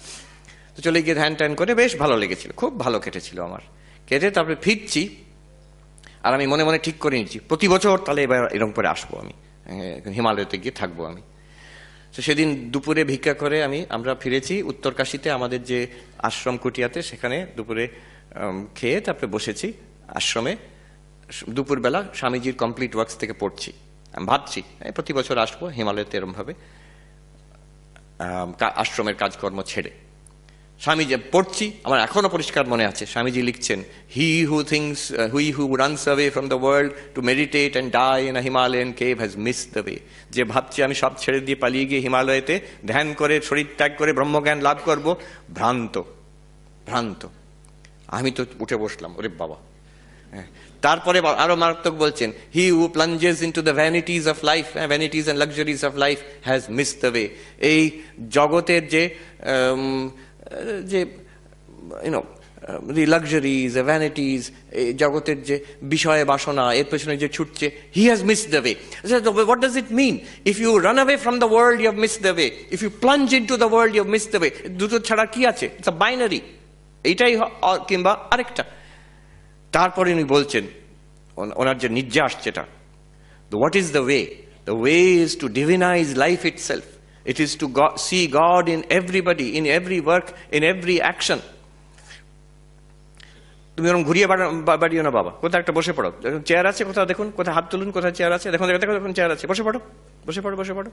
তো চলে গিয়ে ধ্যান ট্যান করে বেশ ভালো লেগেছিল, খুব ভালো কেটেছিল আমার। কেটে তারপরে ফিরছি, আর আমি মনে মনে ঠিক করে নিচ্ছি প্রতি বছর তাহলে এবার এরকম করে আসবো, আমি হিমালয়তে গিয়ে থাকবো আমি। তো সেদিন দুপুরে ভিক্ষা করে আমরা ফিরেছি উত্তরকাশীতে, আমাদের যে আশ্রম কুটিয়াতে, সেখানে দুপুরে খেয়ে তারপরে বসেছি আশ্রমে। দুপুরবেলা স্বামীজির কমপ্লিট ওয়ার্কস থেকে পড়ছি, আমি ভাবছি প্রতি বছর আসবো হিমালয়তে এরমভাবে আশ্রমের কাজকর্ম ছেড়ে। স্বামীজি পড়ছি, আমার এখনো পরিষ্কার মনে আছে, স্বামীজি লিখছেন, he who runs away from the world to meditate and die in a Himalayan cave has missed the way. যে ভাবছি আমি সব ছেড়ে দিয়ে পালিয়ে গিয়ে হিমালয়েতে ধ্যান করে শরীর ত্যাগ করে ব্রহ্মজ্ঞান লাভ করব, ভ্রান্ত, ভ্রান্ত। আমি তো উঠে বসলাম, ওরে বাবা। তারপরে আরো মারাত্মক বলছেন, he who plunges into the vanities of life, vanities and luxuries of life has missed the way. এই জগতের যে the luxuries, the vanities, জগতের যে বিষয় বাসনা, এর পেছনে যে ছুটছে, he has missed the way. So what does it mean? If you run away from the world, you have missed the way. If you plunge into the world, you have missed the way. দুটো ছাড়া কি আছে? It's a binary. এইটাই কিংবা আরেকটা। তারপরে উনি বলছেন, ওনার যে নির্যাস যেটা, what is the way? The way is to divinize life itself. It is to see God in everybody, in every work, in every action. তুমি ওরকম ঘুরিয়ে বাড়িও না বাবা, কোথাও একটা বসে পড়ো, চেয়ার আছে কোথাও দেখুন, কোথায় হাত তুলুন, কোথায় চেয়ার আছে দেখুন, দেখুন চেয়ার আছে, বসে পড়ো, বসে পড়ো, বসে পড়ো।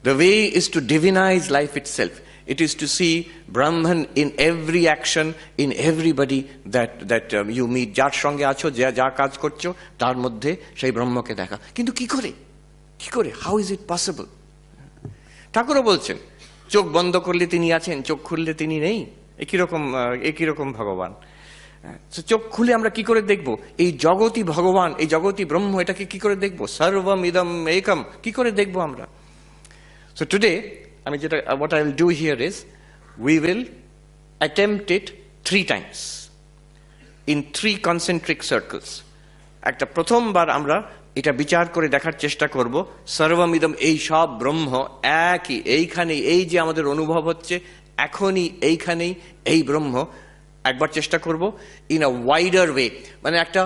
The way is to divinize life itself. It is to see Brahman in every action, in everybody that you meet. যার সঙ্গে আছো, যা কাজ করছো, তার মধ্যে সেই ব্রহ্মকে দেখা। কিন্তু কি করে, কি করে? How is it possible? ঠাকুরও বলছেন, চোখ বন্ধ করলে তিনি আছেন, চোখ খুললে তিনি নেই। একই রকম ভগবান। চোখ খুলে আমরা কি করে দেখবো এই জগতই ভগবান, এই জগতই ব্রহ্ম, এটাকে কি করে দেখবো? সর্বম ইদম একম, কি করে দেখবো আমরা? So today, what I will do here is, we will attempt it 3 times in 3 concentric circles. একটা প্রথমবার আমরা এটা বিচার করে দেখার চেষ্টা করব, সর্বমিদম, এই সব ব্রহ্ম একই, এইখানেই, এই যে আমাদের অনুভব হচ্ছে এখনই এইখানেই এই ব্রহ্ম। একবার চেষ্টা করব ইন আ ওয়াইডার ওয়ে, মানে একটা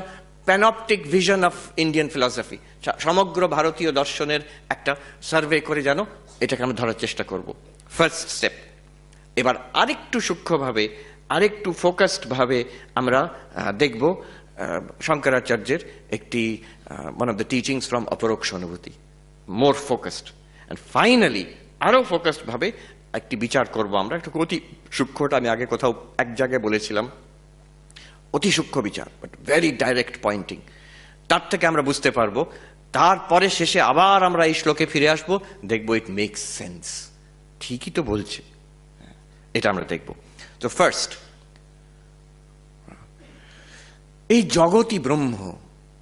প্যানপটিক ভিশন অফ ইন্ডিয়ান ফিলসফি, সমগ্র ভারতীয় দর্শনের একটা সার্ভে করে যেন এটাকে আমরা ধরার চেষ্টা করব। First step. এবার আরেকটু সূক্ষ্মভাবে, আরেকটু ফোকাসড ভাবে আমরা দেখব শঙ্করাচার্যের একটি one of the teachings from অপরোক্ষ অনুভূতি, more focused, and finally আরো ফোকাসড ভাবে একটি বিচার করব আমরা। একটু অতি সূক্ষ্মটা আমি আগে কোথাও এক জায়গায় বলেছিলাম, অতি সূক্ষ্ম বিচার, বাট ভেরি ডাইরেক্ট পয়েন্টিং। তার থেকে আমরা বুঝতে পারবো, তারপরে শেষে আবার আমরা এই শ্লোকে ফিরে আসবো, দেখবো ইট মেক্স সেন্স, ঠিকই তো বলছে, এটা আমরা দেখব। তো ফার্স্ট, এই জগৎই ব্রহ্ম,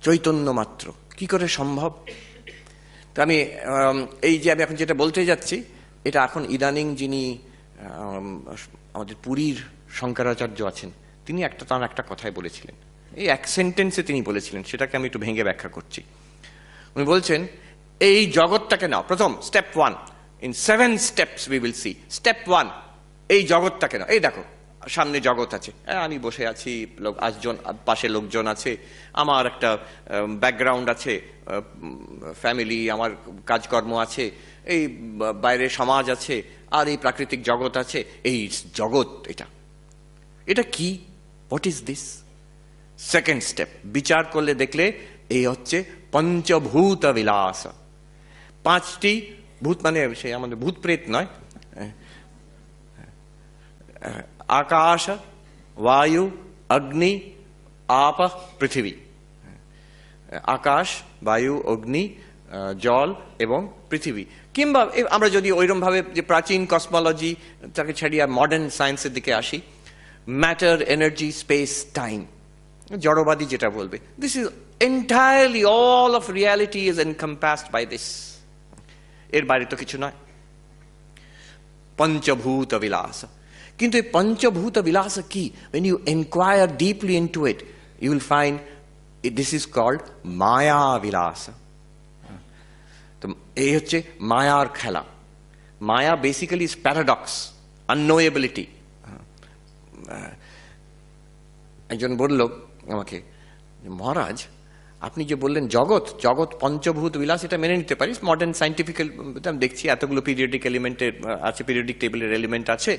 চৈতন্য মাত্র, কি করে সম্ভব? তো আমি আমি এখন যেটা বলতে যাচ্ছি, এটা এখন ইদানিং যিনি আমাদের পুরীর শঙ্করাচার্য আছেন, তিনি তার একটা কথাই বলেছিলেন, এই এক সেন্টেন্সে তিনি বলেছিলেন, সেটাকে আমি একটু ভেঙে ব্যাখ্যা করছি। উনি বলছেন, এই জগৎটাকে নাও, প্রথম step 1, in 7 steps we will see. Step 1, এই জগৎটাকে নাও। এই দেখো সামনে জগৎ আছে, আমি বসে আছি, পাশে লোকজন আছে, আমার একটা ব্যাকগ্রাউন্ড আছে, ফ্যামিলি, আমার কাজকর্ম আছে, এই বাইরে সমাজ আছে, আর এই প্রাকৃতিক জগৎ আছে, এই জগৎ, এটা কি, what is this? Second step, বিচার করলে দেখলে এই হচ্ছে পঞ্চভূত বিলাস। 5টি ভূত, মানে সে আমাদের ভূত প্রেত নয়, আকাশ, বায়ু, অগ্নি, আপ, পৃথিবী। আকাশ, বায়ু, অগ্নি, জল এবং পৃথিবী। কিংবা আমরা যদি ওইরকম ভাবে যে প্রাচীন কসমোলজি তাকে ছাড়িয়ে মডার্ন সায়েন্সের দিকে আসি, ম্যাটার, এনার্জি, স্পেস, টাইম, জড়বাদী যেটা বলবে, this is entirely, all of reality is encompassed by this. এর বাইরে তো কিছু নয়, পঞ্চভূত বিলাস। কিন্তু এই পঞ্চভূত বিলাস কি? when you inquire deeply into it, you will find this is called মায়া বিলাস। তো এই হচ্ছে মায়ার খেলা। মায়া বেসিক্যালি ইজ প্যারাডক্স, আননোয়েবিলিটি। একজন বলল আমাকে, মহারাজ আপনি যে বললেন জগৎ জগৎ পঞ্চভূত বিলাস, এটা মেনে নিতে পারি, মডার্ন সাইন্টিফিক দেখছি এতগুলো পিরিয়ডিক এলিমেন্টের আছে, পিরিয়ডিক টেবিলের এলিমেন্ট আছে,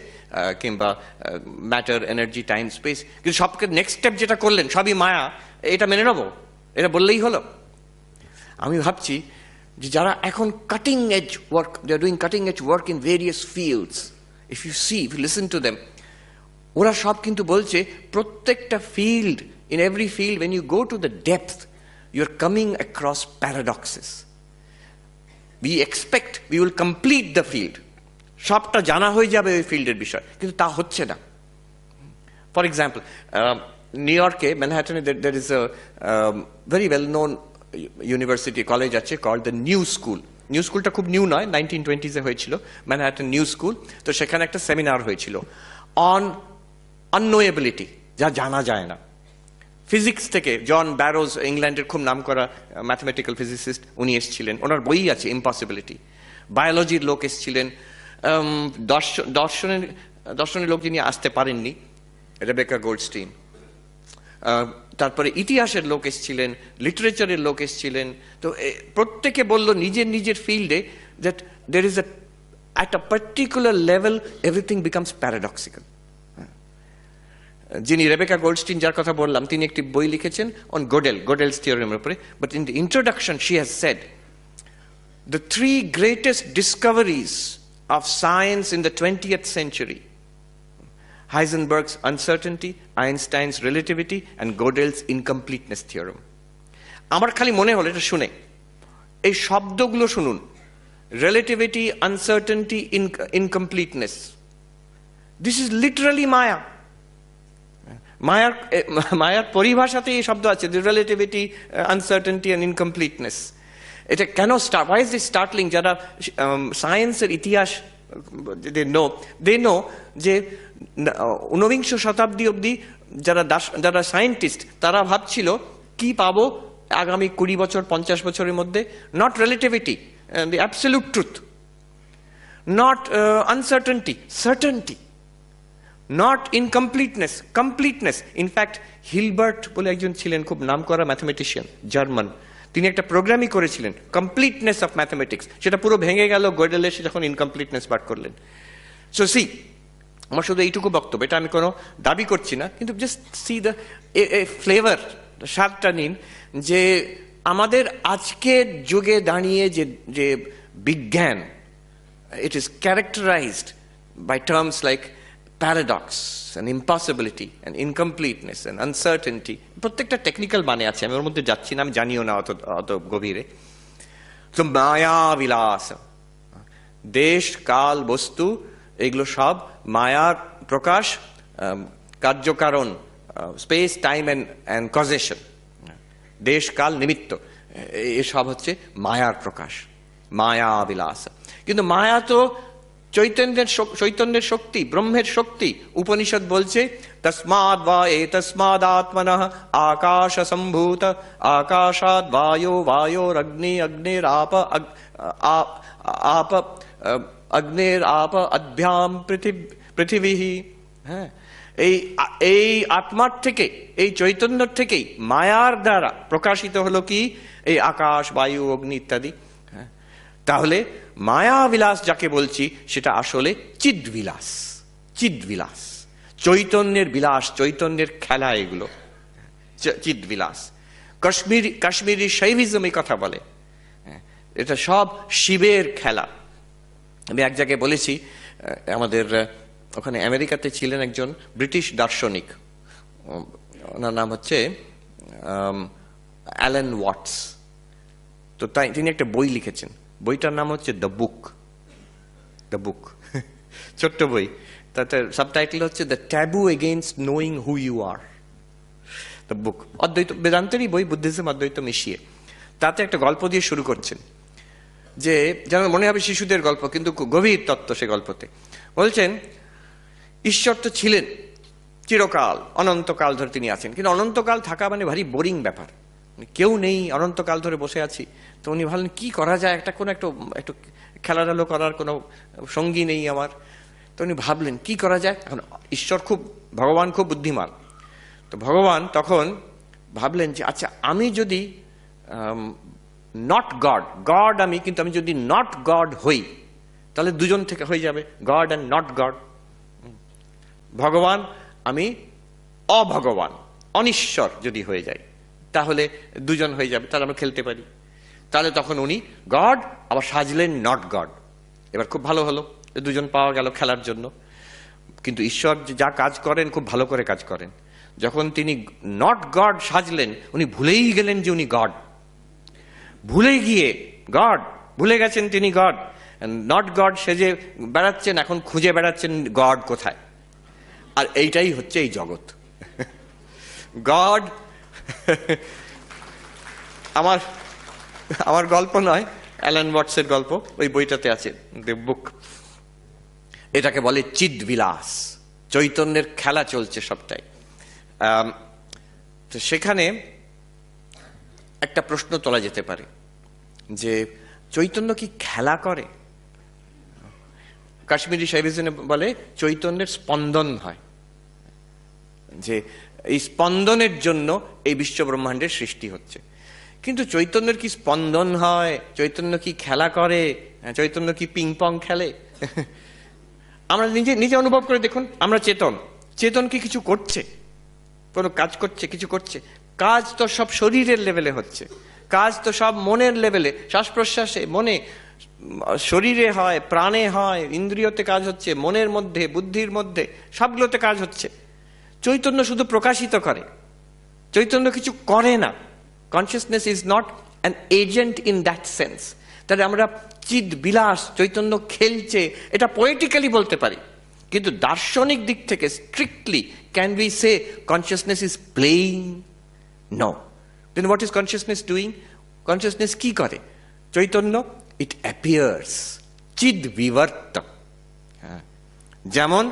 কিংবা ম্যাটার, এনার্জি, টাইম, স্পেস, কিন্তু সবকে নেক্সট স্টেপ যেটা করলেন সবই মায়া, এটা মেনে নেবো, এটা বললেই হলো? আমি ভাবছি যে যারা এখন cutting edge work, they are doing cutting edge work in various fields, if you listen to them, ওরা সব কিন্তু বলছে প্রত্যেকটা field, in every field, when you go to the depth, you're coming across paradoxes. We expect we will complete the field, সবটা জানা হয়ে যাবে ওই ফিল্ডের বিষয়, কিন্তু তা হচ্ছে না। ফর এক্সাম্পল, নিউ ইয়র্কে ম্যানহাটনে there is a very well known university college আছে called the New School. New স্কুলটা খুব নিউ নয়, 1920s হয়েছিল, ম্যানহাটন নিউ স্কুল। তো সেখানে একটা সেমিনার হয়েছিল অন আননোয়েবিলিটি, যা জানা যায় না। ফিজিক্স থেকে জন ব্যারোজ, ইংল্যান্ডের খুব নামকরা ম্যাথমেটিক্যাল ফিজিসিস্ট, উনি এসেছিলেন, ওনার বই আছে ইম্পসিবিলিটি। বায়োলজির লোক এসেছিলেন, দর্শনের লোক যিনি আসতে পারেননি, রেবেকা গোল্ডস্টিন। তারপরে ইতিহাসের লোক এসেছিলেন, লিটারেচারের লোক এসেছিলেন। তো প্রত্যেকে বলল নিজের নিজের ফিল্ডে that there is at a particular level everything becomes paradoxical. যিনি রেবেকা গোল্ডস্টিন, যার কথা বললাম, তিনি একটি বই লিখেছেন অন গোডেলস থিওরেমের উপরে। But in the introduction she has said, the 3 greatest discoveries of science in the 20th century, Heisenberg's uncertainty, Einstein's relativity, and Gödel's incompleteness theorem. আমার খালি মনে হলো এটা শুনে, এই শব্দগুলো শুনুন, relativity, uncertainty, incompleteness, this is literally Maya. মায়ার পরিভাষাতে এই শব্দ আছে, রিলেটিভিটি, আনসার্টেনটি এন্ড ইনকমপ্লিটনেস। এটা কেন why is this startling? যারা সায়েন্সের ইতিহাস দে নো যে 19বিংশ শতাব্দী অবধি যারা সায়েন্টিস্ট, তারা ভাবছিল কি পাবো আগামী 20 বছর 50 বছরের মধ্যে, not relativity, the absolute truth, not uncertainty, certainty, not incompleteness, completeness. In fact, Hilbert বলে একজন ছিলেন, খুব নামকরা ম্যাথমেটিশিয়ান, জার্মান, তিনি একটা প্রোগ্রামই করেছিলেন কমপ্লিটনেস অফ ম্যাথমেটিক্স, সেটা পুরো ভেঙে গেল গোডেল এসে যখন ইনকমপ্লিটনেস বার করলেন। সো আমার শুধু এইটুকু বক্তব্য, এটা আমি কোনো দাবি করছি না, কিন্তু জাস্ট সি দ্য ফ্লেভার, স্বাদটা নিন, যে আমাদের আজকের যুগে দাঁড়িয়ে যে বিজ্ঞান, it is characterized by terms like paradox, and impossibility, and incompleteness, and uncertainty, প্রত্যেকটা টেকনিক্যাল মানে আছে, আমি ওর মধ্যে যাচ্ছি না, আমি জানিও না অত গভীরে। তো মায়া বিলাস, দেশ কাল বস্তু এগুলো সব মায়ার প্রকাশ, কার্যকারণ, স্পেস টাইম অ্যান্ড কজেশন, দেশ কাল নিমিত্ত, এসব হচ্ছে মায়ার প্রকাশ, মায়া বিলাস। কিন্তু মায়া তো চৈতন্যের শক্তি, ব্রহ্মের শক্তি। উপনিষদ বলছে তস্মাদ বা এতস্মাদাত্মনঃ আকাশ সম্ভূত আকাশাদ বায়ো বায়োরগ্নি অগ্নিরাপ আপ অগ্নিরাপ অদ্ভ্যাম পৃথিবী। হ্যাঁ, এই আত্মার থেকে, এই চৈতন্যের থেকেই মায়ার দ্বারা প্রকাশিত হলো কি এই আকাশ, বায়ু, অগ্নি ইত্যাদি। তাহলে মায়া বিলাস যাকে বলছি সেটা আসলে চিদ্বিলাস, চিদ্বিলাস, চৈতন্যের বিলাস, চৈতন্যের খেলা, এগুলো চিদ্বিলাস। কাশ্মীরি শৈভিজম এই কথা বলে, এটা সব শিবের খেলা। আমি এক জায়গায় বলেছি, আমাদের ওখানে আমেরিকাতে ছিলেন একজন ব্রিটিশ দার্শনিক, ওনার নাম হচ্ছে অ্যালেন ওয়াটস। তো তাই তিনি একটা বই লিখেছেন, বইটার নাম হচ্ছে দ্য বুক। দ্য বুক, ছোট্ট বই, তাতে সাবটাইটেল হচ্ছে the taboo against knowing who you are. The book, অদ্বৈত বেদান্তেরই বই, বুদ্ধিজম অদ্বৈত মিশিয়ে। তাতে একটা গল্প দিয়ে শুরু করছেন, যে যেন মনে হবে শিশুদের গল্প, কিন্তু গভীর তত্ত্ব সে গল্পতে। বলছেন ঈশ্বর তো ছিলেন চিরকাল, অনন্তকাল ধরে তিনি আছেন, কিন্তু অনন্তকাল থাকা মানে ভারী বোরিং ব্যাপার, কেউ নেই, অনন্তকাল ধরে বসে আছি। তো উনি ভাবলেন কি করা যায়, একটু খেলাধুলো করার কোনো সঙ্গী নেই আমার। তো উনি ভাবলেন কি করা যায়। এখন ঈশ্বর ভগবান খুব বুদ্ধিমান, তো ভগবান তখন ভাবলেন যে আচ্ছা আমি যদি নট গড, গড আমি, কিন্তু আমি যদি নট গড হই তাহলে দুজন থেকে হয়ে যাবে, গড অ্যান্ড নট গড। ভগবান, আমি অভগবান, অনিশ্বর যদি হয়ে যায় তাহলে দুজন হয়ে যাবে, তাহলে আমরা খেলতে পারি। তাহলে তখন উনি গড আবার সাজলেন নট গড, এবার খুব ভালো হলো, দুজন পাওয়া গেল খেলার জন্য। কিন্তু ঈশ্বর যা কাজ করেন খুব ভালো করে কাজ করেন। যখন তিনি নট গড সাজলেন, উনি ভুলেই গেলেন যে উনি গড, ভুলে গিয়ে গড ভুলে গেছেন তিনি গড, নট গড সেজে বেড়াচ্ছেন, এখন খুঁজে বেড়াচ্ছেন গড কোথায়। আর এইটাই হচ্ছে এই জগৎ। গড আমার গল্প নয়, অ্যালান ওয়াটসের গল্প, ওই বইটাতে আছে, দ্য বুক। এটাকে বলে চিদ্বিলাস, চৈতন্যের খেলা চলছে সবটাই। তো সেখানে একটা প্রশ্ন তোলা যেতে পারে যে চৈতন্য কি খেলা করে? কাশ্মীরি শৈভিজমে বলে চৈতন্যের স্পন্দন হয়, যে এই স্পন্দনের জন্য এই বিশ্ব ব্রহ্মাণ্ডের সৃষ্টি হচ্ছে। কিন্তু চৈতন্যের কি স্পন্দন হয়? চৈতন্য কি খেলা করে? চৈতন্য কি পিং পং খেলে? আমরা নিজে অনুভব করে দেখুন, আমরা চেতন কি কিছু করছে, কোনো কাজ করছে, কিছু করছে? কাজ তো সব শরীরের লেভেলে হচ্ছে, কাজ তো সব মনের লেভেলে, শ্বাস প্রশ্বাসে, মনে, শরীরে হয়, প্রাণে হয়, ইন্দ্রিয়তে কাজ হচ্ছে, মনের মধ্যে, বুদ্ধির মধ্যে, সবগুলোতে কাজ হচ্ছে। চৈতন্য শুধু প্রকাশিত করে, চৈতন্য কিছু করে না। Consciousness is not an agent in that sense. তাহলে আমরা চিদ বিলাস, চৈতন্য খেলছে, এটা পোয়েটিক্যালি বলতে পারি, কিন্তু দার্শনিক দিক থেকে strictly can we say consciousness is playing? No. Then what is consciousness doing? Consciousness কি করে? চৈতন্য, ইট অ্যাপিয়ার্স, চিদ বিবর্ত। যেমন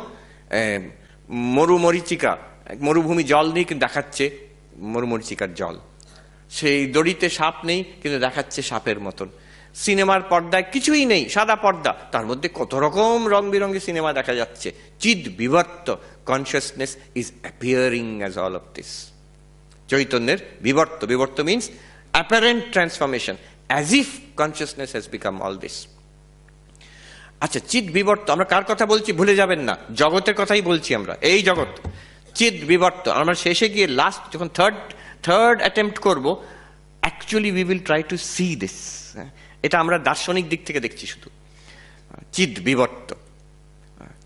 মরুমরিচিকা, মরুভূমি জল নেই কিন্তু দেখাচ্ছে মরুমরিচিকার জল, সেই দড়িতে সাপ নেই কিন্তু দেখাচ্ছে সাপের মতন। সিনেমার পর্দায় কিছুই নেই, সাদা পর্দা, তার মধ্যে কত রকম রং বেরঙের সিনেমা দেখা যাচ্ছে। চিদ বিবর্ত, consciousness is appearing as all of this. চৈতন্যের বিবর্ত, বিবর্ত means apparent transformation, as if consciousness has become all দিস। আচ্ছা, চিদ বিবর্ত আমরা কার কথা বলছি ভুলে যাবেন না, জগতের কথাই বলছি আমরা, এই জগৎ। চিদ বিবর্ত আমরা শেষে গিয়ে লাস্ট যখন থার্ড অ্যাটেম্প্ট করব, actually we will try to C this. এটা আমরা দার্শনিক দিক থেকে দেখছি শুধু। চিদ বিবর্ত,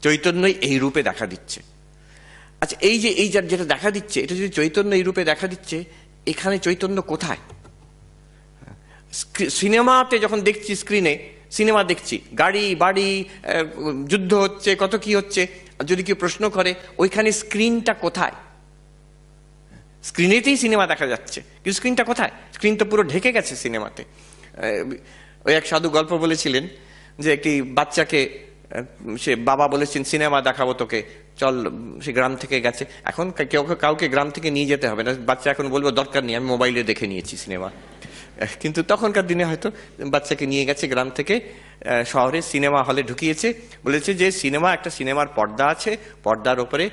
চৈতন্যই এই রূপে দেখা দিচ্ছে। আচ্ছা, এই যে যেটা দেখা দিচ্ছে, এটা যদি চৈতন্য এই রূপে দেখা দিচ্ছে, এখানে চৈতন্য কোথায়? সিনেমাতে যখন দেখছি, স্ক্রিনে সিনেমা দেখছি, গাড়ি বাড়ি, যুদ্ধ হচ্ছে, কত কি হচ্ছে, যদি কেউ প্রশ্ন করে ওইখানে স্ক্রিনটা কোথায়? স্ক্রিনেতেই সিনেমা দেখা যাচ্ছে, কিন্তু স্ক্রিনটা কোথায়? স্ক্রিন তো পুরো ঢেকে গেছে সিনেমাতে। ওই এক সাধু গল্প বলেছিলেন যে একটি বাচ্চাকে সে বাবা বলেছেন সিনেমা দেখাবো তোকে, চল। সে গ্রাম থেকে গেছে, এখন কাউকে গ্রাম থেকে নিয়ে যেতে হবে না, বাচ্চা এখন বলবো দরকার নেই, আমি মোবাইলে দেখে নিয়েছি সিনেমা। কিন্তু তখনকার দিনে হয়তো বাচ্চাকে নিয়ে গেছে গ্রাম থেকে শহরে, সিনেমা হলে ঢুকিয়েছে, বলেছে যে একটা সিনেমার পর্দা আছে, পর্দার ওপরে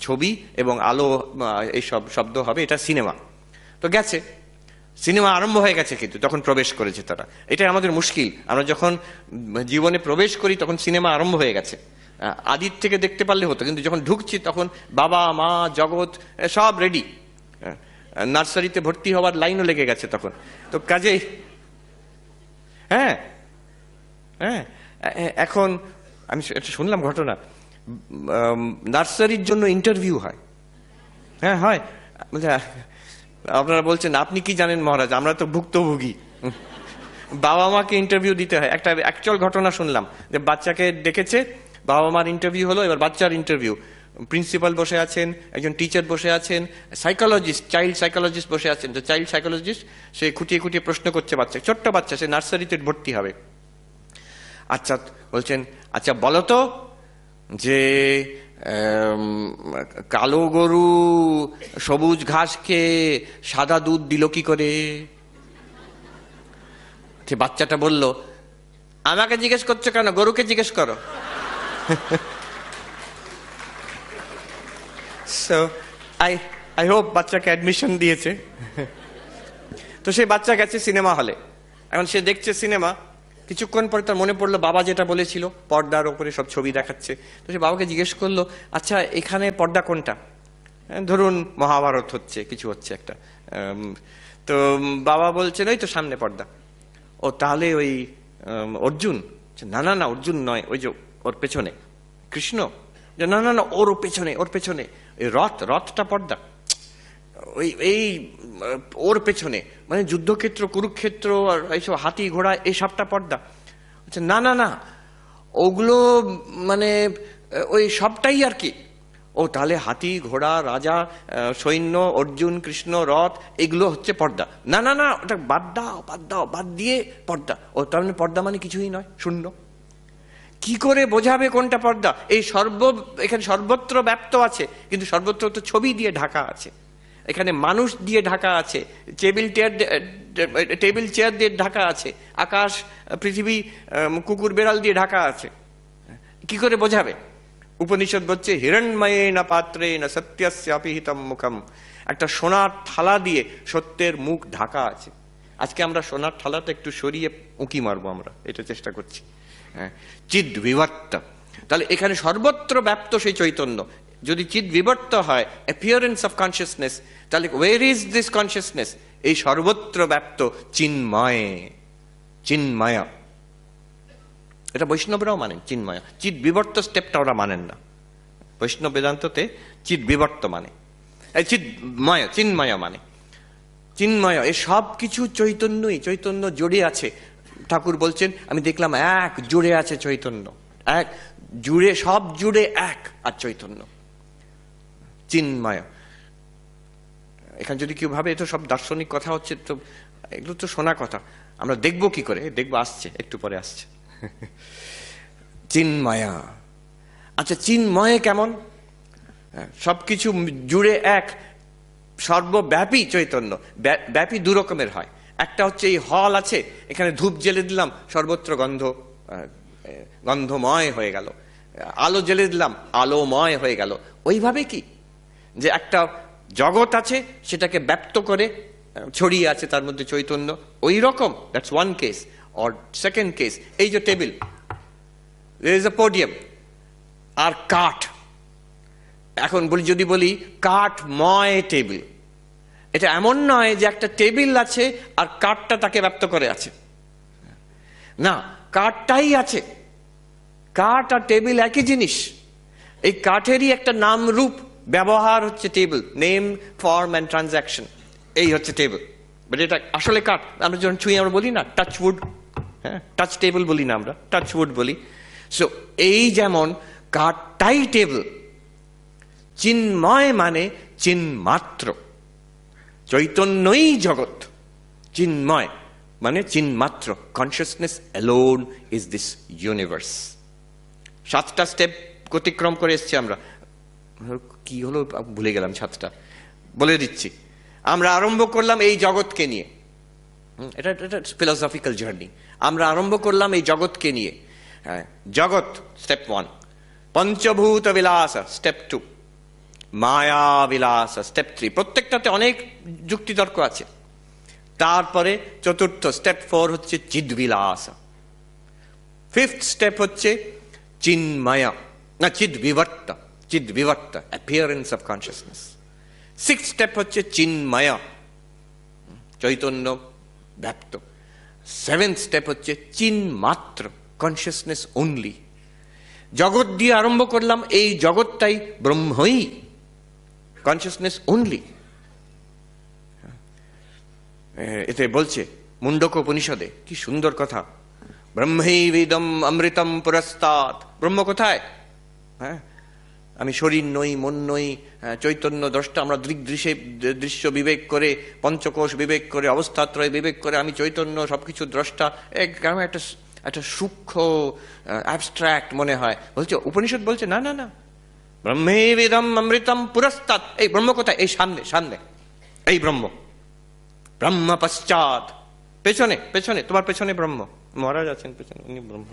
ছবি এবং আলো, এইসব শব্দ হবে, এটা সিনেমা। তো গেছে, সিনেমা আরম্ভ হয়ে গেছে, কিন্তু তখন প্রবেশ করেছে তারা। এটাই আমাদের মুশকিল, আমরা যখন জীবনে প্রবেশ করি তখন সিনেমা আরম্ভ হয়ে গেছে। আদির থেকে দেখতে পারলে হতো, কিন্তু যখন ঢুকছি তখন বাবা মা জগৎ সব রেডি, নার্সারিতে ভর্তি হওয়ার লাইনও লেগে গেছে তখন। তো কাজেই হ্যাঁ হ্যাঁ এখন আমি শুনলাম ঘটনা, নার্সারির জন্য ইন্টারভিউ হয়। হ্যাঁ হয়। আপনারা বলছেন আপনি কি জানেন মহারাজ, আমরা তো ভুক্তভোগী, বাবা মাকে ইন্টারভিউ দিতে হয়। একটা অ্যাকচুয়াল ঘটনা শুনলাম যে বাচ্চাকে ডেকেছে, বাবা মার ইন্টারভিউ হলো, এবার বাচ্চার ইন্টারভিউ। প্রিন্সিপাল বসে আছেন, একজন টিচার বসে আছেন, সাইকোলজিস্ট, চাইল্ড সাইকোলজিস্ট বসে আছেন। তো চাইল্ড সাইকোলজিস্ট সে খুঁটিয়ে খুঁটিয়ে প্রশ্ন করছে বাচ্চা, ছোট্ট বাচ্চা, সে নার্সারিতে ভর্তি হবে। আচ্ছা বলছেন, আচ্ছা বলো তো যে কালো গরু সবুজ ঘাসকে সাদা দুধ দিল কি করে? সে বাচ্চাটা বলল, আমাকে জিজ্ঞেস করছো কেন, গরুকে জিজ্ঞেস করো। So I hope বাচ্চাকে অ্যাডমিশন দিয়েছে। তো সেই বাচ্চা গেছে সিনেমা হলে, এখন সে দেখছে সিনেমা। কিছুক্ষণ পরে তার মনে পড়লো বাবা যেটা বলেছিল, পর্দার ওপরে সব ছবি দেখাচ্ছে। তো সে বাবাকে জিজ্ঞেস করলো, আচ্ছা এখানে পর্দা কোনটা? ধরুন মহাভারত হচ্ছে, কিছু হচ্ছে একটা। তো বাবা বলছেন ওই তো সামনে পর্দা। ও তাহলে ওই অর্জুন? না না না, অর্জুন নয়, ওই যে ওর পেছনে কৃষ্ণ। না না না, ওর পেছনে, ওর পেছনে এই রথটা পর্দা, এই ওর পেছনে, মানে যুদ্ধক্ষেত্র, কুরুক্ষেত্র আর এইসব হাতি ঘোড়া, এই সবটা পর্দা। না না না, ওগুলো মানে ওই সবটাই আর কি। ও তাহলে হাতি ঘোড়া রাজা সৈন্য অর্জুন কৃষ্ণ রথ এগুলো হচ্ছে পর্দা? না না না, ওটা বাদ দাও, বাদ দাও, বাদ দিয়ে পর্দা। ও তার মানে পর্দা মানে কিছুই নয়, শূন্য। কি করে বোঝাবে কোনটা পর্দা? এখানে সর্বত্র ব্যাপ্ত আছে, কিন্তু সর্বত্র তো ছবি দিয়ে ঢাকা আছে, এখানে মানুষ দিয়ে ঢাকা আছে, টেবিল চেয়ার দিয়ে ঢাকা আছে, আকাশ পৃথিবী কুকুর বেড়াল দিয়ে ঢাকা আছে। কি করে বোঝাবে? উপনিষদ বলছে হিরণ্ময়েন পাত্রেণ সত্যস্য অপিহিতম মুখম, একটা সোনার থালা দিয়ে সত্যের মুখ ঢাকা আছে। আজকে আমরা সোনার থালাটা একটু সরিয়ে উঁকি মারবো, আমরা এটা চেষ্টা করছি। চিদ বিবর্ত, তাহলে এখানে সর্বত্র ব্যাপ্ত সেই চৈতন্য। যদি চিদ বিবর্ত হয়, অ্যাপিয়ারেন্স অফ কনসিয়াসনেস, তাহলে ওয়ের ইজ দিস কনসিয়াসনেস? এই সর্বত্র ব্যাপ্ত চিন্ময়, চিন্ময়। এটা বৈষ্ণবরাও মানেন চিন্ময়, চিদ বিবর্ত স্টেপটা ওরা মানেন না। বৈষ্ণব বেদান্ততে চিদ বিবর্ত মানে চিন্ময়, চিন্ময় মানে চিন্ময়। এই সব কিছু চৈতন্যই, চৈতন্য জড়ে আছে। ঠাকুর বলছেন, আমি দেখলাম এক জুড়ে আছে চৈতন্য, এক জুড়ে, সব জুড়ে এক আর চৈতন্য চিন্ময়। এখানে যদি কেউ ভাবে এটা সব দার্শনিক কথা হচ্ছে, তো এগুলো তো শোনা কথা, আমরা দেখবো কি করে? দেখবো, আসছে, একটু পরে আসছে। চিন্ময়া। আচ্ছা চিন্ময় কেমন? সবকিছু জুড়ে এক, সর্বব্যাপী চৈতন্য। ব্যাপী দু রকমের হয়, একটা হচ্ছে এই হল আছে, এখানে ধূপ জেলে দিলাম, সর্বত্র গন্ধময় হয়ে গেল। আলো জেলে দিলাম, আলোময় হয়ে গেল। ওইভাবে কি যে একটা জগৎ আছে, সেটাকে ব্যপ্ত করে ছড়িয়ে আছে তার মধ্যে চৈতন্য, ওই রকম। That's one case. Or second case, এই যে table, there is a podium, আর কাঠ। এখন যদি বলি কাঠময় টেবিল, এটা এমন নয় যে একটা টেবিল আছে আর কাঠটা তাকে ব্যপ্ত করে আছে, না, কাঠটাই আছে। কাঠ আর টেবিল একই জিনিস, এই কাঠেরই একটা নাম রূপ ব্যবহার হচ্ছে table, name form and transaction, এই হচ্ছে টেবিল। বাট এটা আসলে কাঠ। আমরা যখন ছুঁই আমরা বলি না টাচ উড, হ্যাঁ, টাচ টেবিল বলি না, আমরা টাচ উড বলি। সো এই যেমন কাঠটাই টেবিল, চিন্ময় মানে চিন্মাত্র, চৈতন্যই জগৎ, চিন্ময় মানে চিন্মাত্র, consciousness alone is this universe. 7টা স্টেপ অতিক্রম করে এসছি আমরা। কি হলো ভুলে গেলাম, 7টা বলে দিচ্ছি। আমরা আরম্ভ করলাম এই জগৎকে নিয়ে, এটা ফিলোসফিক্যাল জার্নি। আমরা আরম্ভ করলাম এই জগৎকে নিয়ে। হ্যাঁ, জগৎ স্টেপ 1, পঞ্চভূত বিলাস স্টেপ 2, মায়া বিলাস স্টেপ 3। প্রত্যেকটাতে অনেক যুক্তিতর্ক আছে। তারপরে চতুর্থ স্টেপ 4 হচ্ছে চিদ্বিলাস। 5th স্টেপ হচ্ছে চিন্ময়া না চিদ্বিবর্ত, চিদ্বিবর্ত appearance of consciousness. 6th step হচ্ছে চিন্ময়া, চৈতন্য ব্যাপ্ত। 7th স্টেপ হচ্ছে চিন্মাত্র, কনসিয়াসনেস অনলি। জগৎ দিয়ে আরম্ভ করলাম, এই জগৎটাই ব্রহ্মই, কনসিয়াসনেস অনলি। এতে বলছে মুন্ডক উপনিষদে, কি সুন্দর কথা, ব্রহ্মৈবেদম অমৃতম পুরস্তাৎ। ব্রহ্ম কোথায়? হ্যাঁ, আমি শরীর নই, মন নই, চৈতন্য দ্রষ্টা। আমরা দৃশ্য বিবেক করে, পঞ্চকোষ বিবেক করে, অবস্থাত্রয় বিবেক করে আমি চৈতন্য, সবকিছু দ্রষ্টা, কেমন একটা সূক্ষ্ম অ্যাবস্ট্রাক্ট মনে হয়। বলছে উপনিষদ বলছে না না না, ব্রহ্মৈবেদম অমৃতম পুরস্তাৎ। এই ব্রহ্ম কোথায়? এই সামনে, সামনে এই ব্রহ্ম। ব্রহ্ম পশ্চাৎ, পেছনে, পেছনে, তোমার পেছনে ব্রহ্ম, মহারাজ আছেন পেছনে, উনি ব্রহ্ম।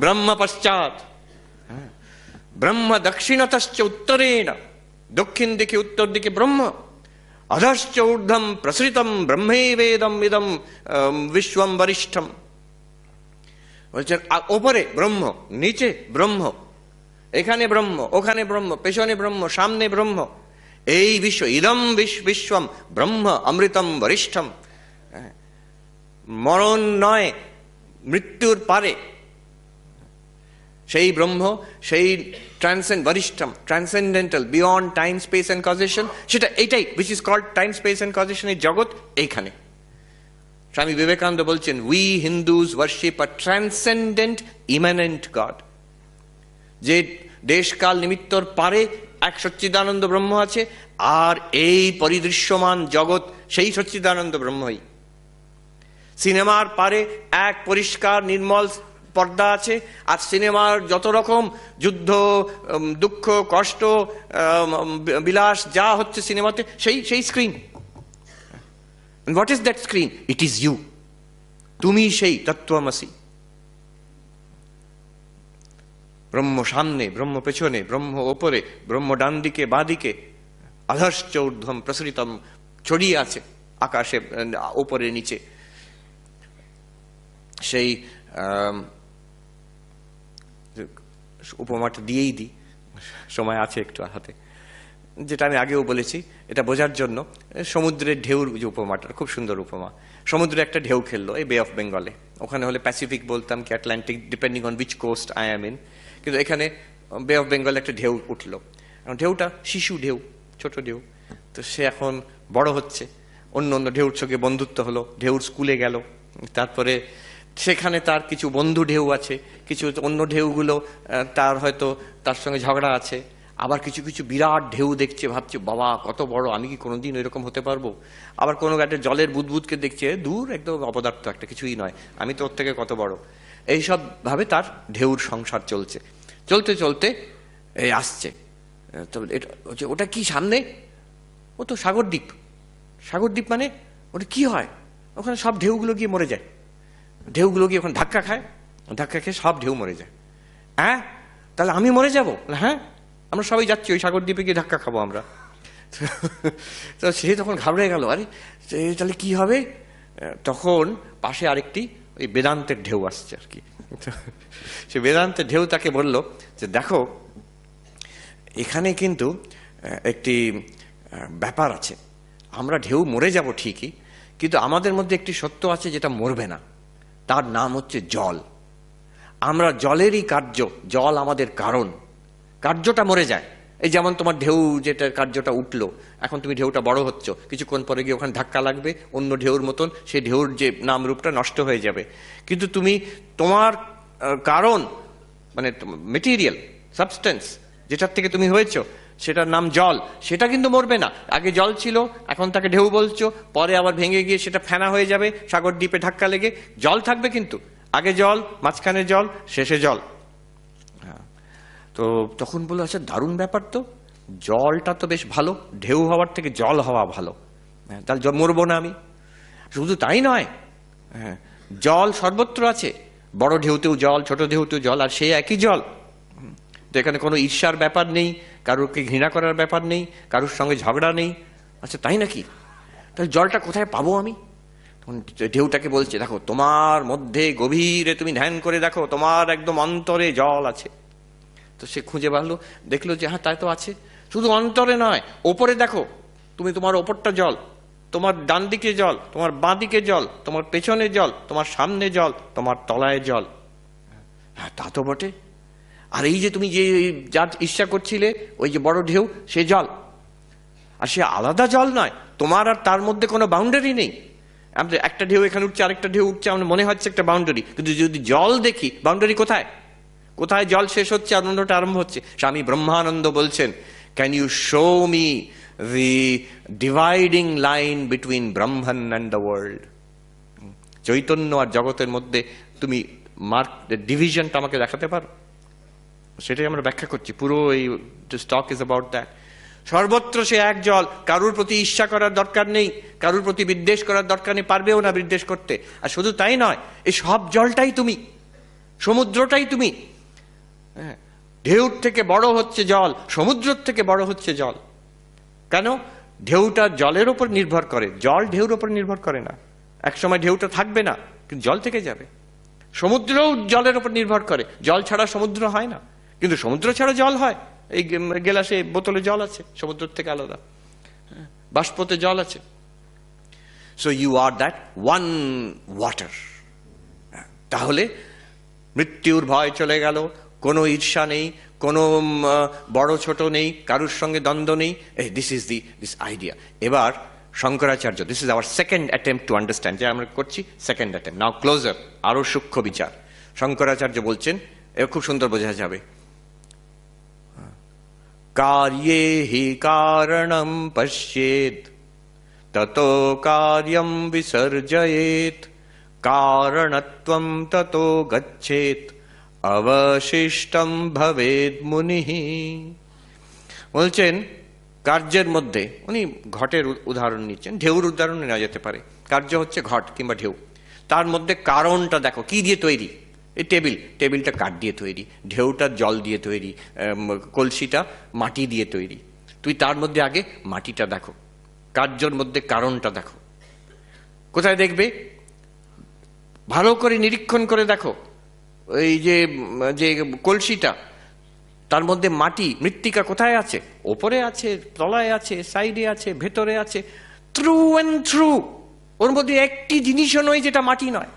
ব্রহ্ম পশ্চাৎ, ব্রহ্ম দক্ষিণতশ্চ উত্তরেণ, দক্ষিণ দিকে উত্তর দিকে ব্রহ্ম। অধশ্চ ঊর্ধ্বম প্রসৃতম ব্রহ্মৈবেদম ইদম বিশ্বম বরিষ্ঠম। বলছেন ওপরে ব্রহ্ম, নিচে ব্রহ্ম, এখানে ব্রহ্ম, ওখানে ব্রহ্ম, পেছনে ব্রহ্ম, সামনে ব্রহ্ম। এই বিশ্ব, ইদম বিশ্বম ব্রহ্ম অমৃতম বরিষ্ঠম। মরণ নয়, মৃত্যুর পারে সেই ব্রহ্ম, সেই বরিষ্ঠম, transcendental, beyond time space and causation, সেটা এইটাই, which is called time space and causation. এই জগৎ এইখানে। স্বামী বিবেকানন্দ বলছেন, we Hindus worship a transcendent immanent God. যে দেশকাল নিমিত্তর পারে এক সচ্চিদানন্দ ব্রহ্ম আছে, আর এই পরিদৃশ্যমান জগৎ সেই সচ্চিদানন্দ ব্রহ্মই। সিনেমার পারে এক পরিষ্কার নির্মল পর্দা আছে, আর সিনেমার যত রকম যুদ্ধ, দুঃখ, কষ্ট, বিলাস যা হচ্ছে সিনেমাতে, সেই screen. What is that screen? It is you. তুমি সেই তত্ত্বমসি। ব্রহ্ম সামনে, ব্রহ্ম পেছনে, ব্রহ্ম ওপরে, ব্রহ্ম ডান দিকে, বাদিকে। অধশ্চ ঊর্ধ্বম প্রসৃতম, ছড়িয়ে আছে আকাশে, ওপরে নিচে। সেই উপমাটা দিয়েই দিই, সময় আছে একটু হাতে, যেটা আমি আগেও বলেছি এটা বোঝার জন্য। সমুদ্রের ঢেউর যে উপমাটা, খুব সুন্দর উপমা। সমুদ্রে একটা ঢেউ খেললো এই বে অফ বেঙ্গলে, ওখানে হলে প্যাসিফিক বলতাম কি Atlantic, depending on which coast I am in. কিন্তু এখানে বে অফ বেঙ্গলে একটা ঢেউ উঠলো। ঢেউটা শিশু ঢেউ, ছোট ঢেউ। তো সে এখন বড় হচ্ছে, অন্য অন্য ঢেউর সঙ্গে বন্ধুত্ব হলো, ঢেউর স্কুলে গেল, তারপরে সেখানে তার কিছু বন্ধু ঢেউ আছে, কিছু অন্য ঢেউগুলো তার হয়তো তার সঙ্গে ঝগড়া আছে। আবার কিছু কিছু বিরাট ঢেউ দেখছে, ভাবছে বাবা কত বড়, আমি কি কোনোদিন এরকম হতে পারবো। আবার কোনো একটা জলের বুদবুদকে দেখছে, দূর একদম অপদার্থ, একটা কিছুই নয়, আমি তো ওর থেকে কত বড়। এইসব ভাবে তার ঢেউর সংসার চলছে। চলতে চলতে এই আসছে, ওটা কি সামনে? ও তো সাগরদ্বীপ। সাগরদ্বীপ মানে ওটা কি হয়? ওখানে সব ঢেউগুলো গিয়ে মরে যায়, ঢেউগুলো গিয়ে ওখানে ধাক্কা খায়, ধাক্কা খেয়ে সব ঢেউ মরে যায়। হ্যাঁ, তাহলে আমি মরে যাবো? হ্যাঁ, আমরা সবাই যাচ্ছি ওই সাগরদ্বীপে গিয়ে ধাক্কা খাবো আমরা। তো সে তখন ঘাবড়ে গেল, আরে তাহলে কি হবে? তখন পাশে আরেকটি ওই বেদান্তের ঢেউ আসছে আর কি। সে বেদান্তের ঢেউ তাকে বলল যে দেখো, এখানে কিন্তু একটি ব্যাপার আছে, আমরা ঢেউ মরে যাব ঠিকই, কিন্তু আমাদের মধ্যে একটি সত্য আছে যেটা মরবে না, তার নাম হচ্ছে জল। আমরা জলেরই কার্য, জল আমাদের কারণ, কার্যটা মরে যায়। এই যেমন তোমার ঢেউ, যেটা কার্যটা উঠলো, এখন তুমি ঢেউটা বড় হচ্ছ, কিছুক্ষণ পরে গিয়ে ওখানে ধাক্কা লাগবে অন্য ঢেউর মতন, সেই ঢেউর যে নামরূপটা নষ্ট হয়ে যাবে। কিন্তু তুমি তোমার কারণ, মানে মেটেরিয়াল সাবস্টেন্স, যেটার থেকে তুমি হয়েছো, সেটার নাম জল, সেটা কিন্তু মরবে না। আগে জল ছিল, এখন তাকে ঢেউ বলছো, পরে আবার ভেঙে গিয়ে সেটা ফেনা হয়ে যাবে সাগর দ্বীপে ধাক্কা লেগে, জল থাকবে কিন্তু। আগে জল, মাঝখানে জল, শেষে জল। তো তখন বললো, আচ্ছা দারুণ ব্যাপার তো, জলটা তো বেশ ভালো, ঢেউ হওয়ার থেকে জল হওয়া ভালো, তাহলে মরবো না আমি। শুধু তাই নয়, জল সর্বত্র আছে, বড় ঢেউতেও জল, ছোট ঢেউতেও জল, আর সেই একই জল। তো এখানে কোনো ঈর্ষার ব্যাপার নেই, কারোরকে ঘৃণা করার ব্যাপার নেই, কারোর সঙ্গে ঝগড়া নেই। আচ্ছা তাই নাকি, তাহলে জলটা কোথায় পাবো আমি? তখন ঢেউটাকে বলছে, দেখো তোমার মধ্যে গভীরে তুমি ধ্যান করে দেখো, তোমার একদম অন্তরে জল আছে। তো সে খুঁজে বাড়লো, দেখলো যে হ্যাঁ তাই তো আছে। শুধু অন্তরে নয়, ওপরে দেখো, তুমি তোমার ওপরটা জল, তোমার ডান দিকে জল, তোমার বাঁ দিকে জল, তোমার পেছনে জল, তোমার সামনে জল, তোমার তলায় জল। হ্যাঁ তা তো বটে। আর এই যে তুমি যে যার ঈর্ষা করছিলে, ওই যে বড় ঢেউ, সে জল, আর সে আলাদা জল নয়, তোমার আর তার মধ্যে কোনো বাউন্ডারি নেই। আমাদের একটা ঢেউ এখানে উঠছে, আরেকটা ঢেউ উঠছে, আমার মনে হচ্ছে একটা বাউন্ডারি, কিন্তু যদি জল দেখি, বাউন্ডারি কোথায়? কোথায় জল শেষ হচ্ছে আর অন্যটা আরম্ভ হচ্ছে? স্বামী ব্রহ্মানন্দ বলছেন, can you show me the dividing line between Brahman and the world? চৈতন্য আর জগতের মধ্যে তুমি মার্ক ডিভিশনটা আমাকে দেখাতে পারো? সেটাই আমরা ব্যাখ্যা করছি, পুরো এই স্টক ইজ অ্যাবাউট দ্যাট। সর্বত্র সে এক জল, কারুর প্রতি ঈর্ষা করার দরকার নেই, কারুর প্রতি বিদ্বেষ করার দরকার নেই, পারবেও না বিদ্বেষ করতে। আর শুধু তাই নয়, এই সব জলটাই তুমি, সমুদ্রটাই তুমি। ঢেউর থেকে বড় হচ্ছে জল, সমুদ্রের থেকে বড় হচ্ছে জল। কেন? ঢেউটা জলের উপর নির্ভর করে, জল ঢেউর উপর নির্ভর করে না। একসময় ঢেউটা থাকবে না, কিন্তু জল থেকে যাবে। সমুদ্রও জলের উপর নির্ভর করে, জল ছাড়া সমুদ্র হয় না, কিন্তু সমুদ্র ছাড়া জল হয়। এই গেলাসে বোতলে জল আছে, সমুদ্র থেকে আলাদা, বাষ্পতে জল আছে। So you are that one water. তাহলে মৃত্যুর ভয় চলে গেল, কোনো ঈর্ষা নেই, কোনো বড় ছোট নেই, কারুর সঙ্গে দ্বন্দ্ব নেই। This is this idea. এবার Shankaracharya, this is our second attempt to understand, যে আমরা করছি সেকেন্ড অ্যাটেম্প্ট, নাও ক্লোজার, আরো সূক্ষ্ম বিচার। শঙ্করাচার্য বলছেন, এ খুব সুন্দর বোঝা যাবে, কার্যে হি কারণম পশ্যেত ততো কার্যম বিসর্জয়েত কারণত্বম ততো গচ্ছেত অবশিষ্টম ভবেদ মুনিঃ। বলছেন কার্যের মধ্যে, উনি ঘটের উদাহরণ নিচ্ছেন, ঢেউর উদাহরণ নেওয়া যেতে পারে। কার্য হচ্ছে ঘট কিংবা ঢেউ, তার মধ্যে কারণটা দেখো কি দিয়ে তৈরি। এই টেবিলটা কাঠ দিয়ে তৈরি, ঢেউটা জল দিয়ে তৈরি, কলসিটা মাটি দিয়ে তৈরি। তুই তার মধ্যে আগে মাটিটা দেখো, কার্যর মধ্যে কারণটা দেখো। কোথায় দেখবে? ভালো করে নিরীক্ষণ করে দেখো, এই যে কলসিটা, তার মধ্যে মাটি, মৃত্তিকা কোথায় আছে? ওপরে আছে, তলায় আছে, সাইডে আছে, ভেতরে আছে, থ্রু অ্যান্ড থ্রু। ওর মধ্যে একটি জিনিসও নয় যেটা মাটি নয়।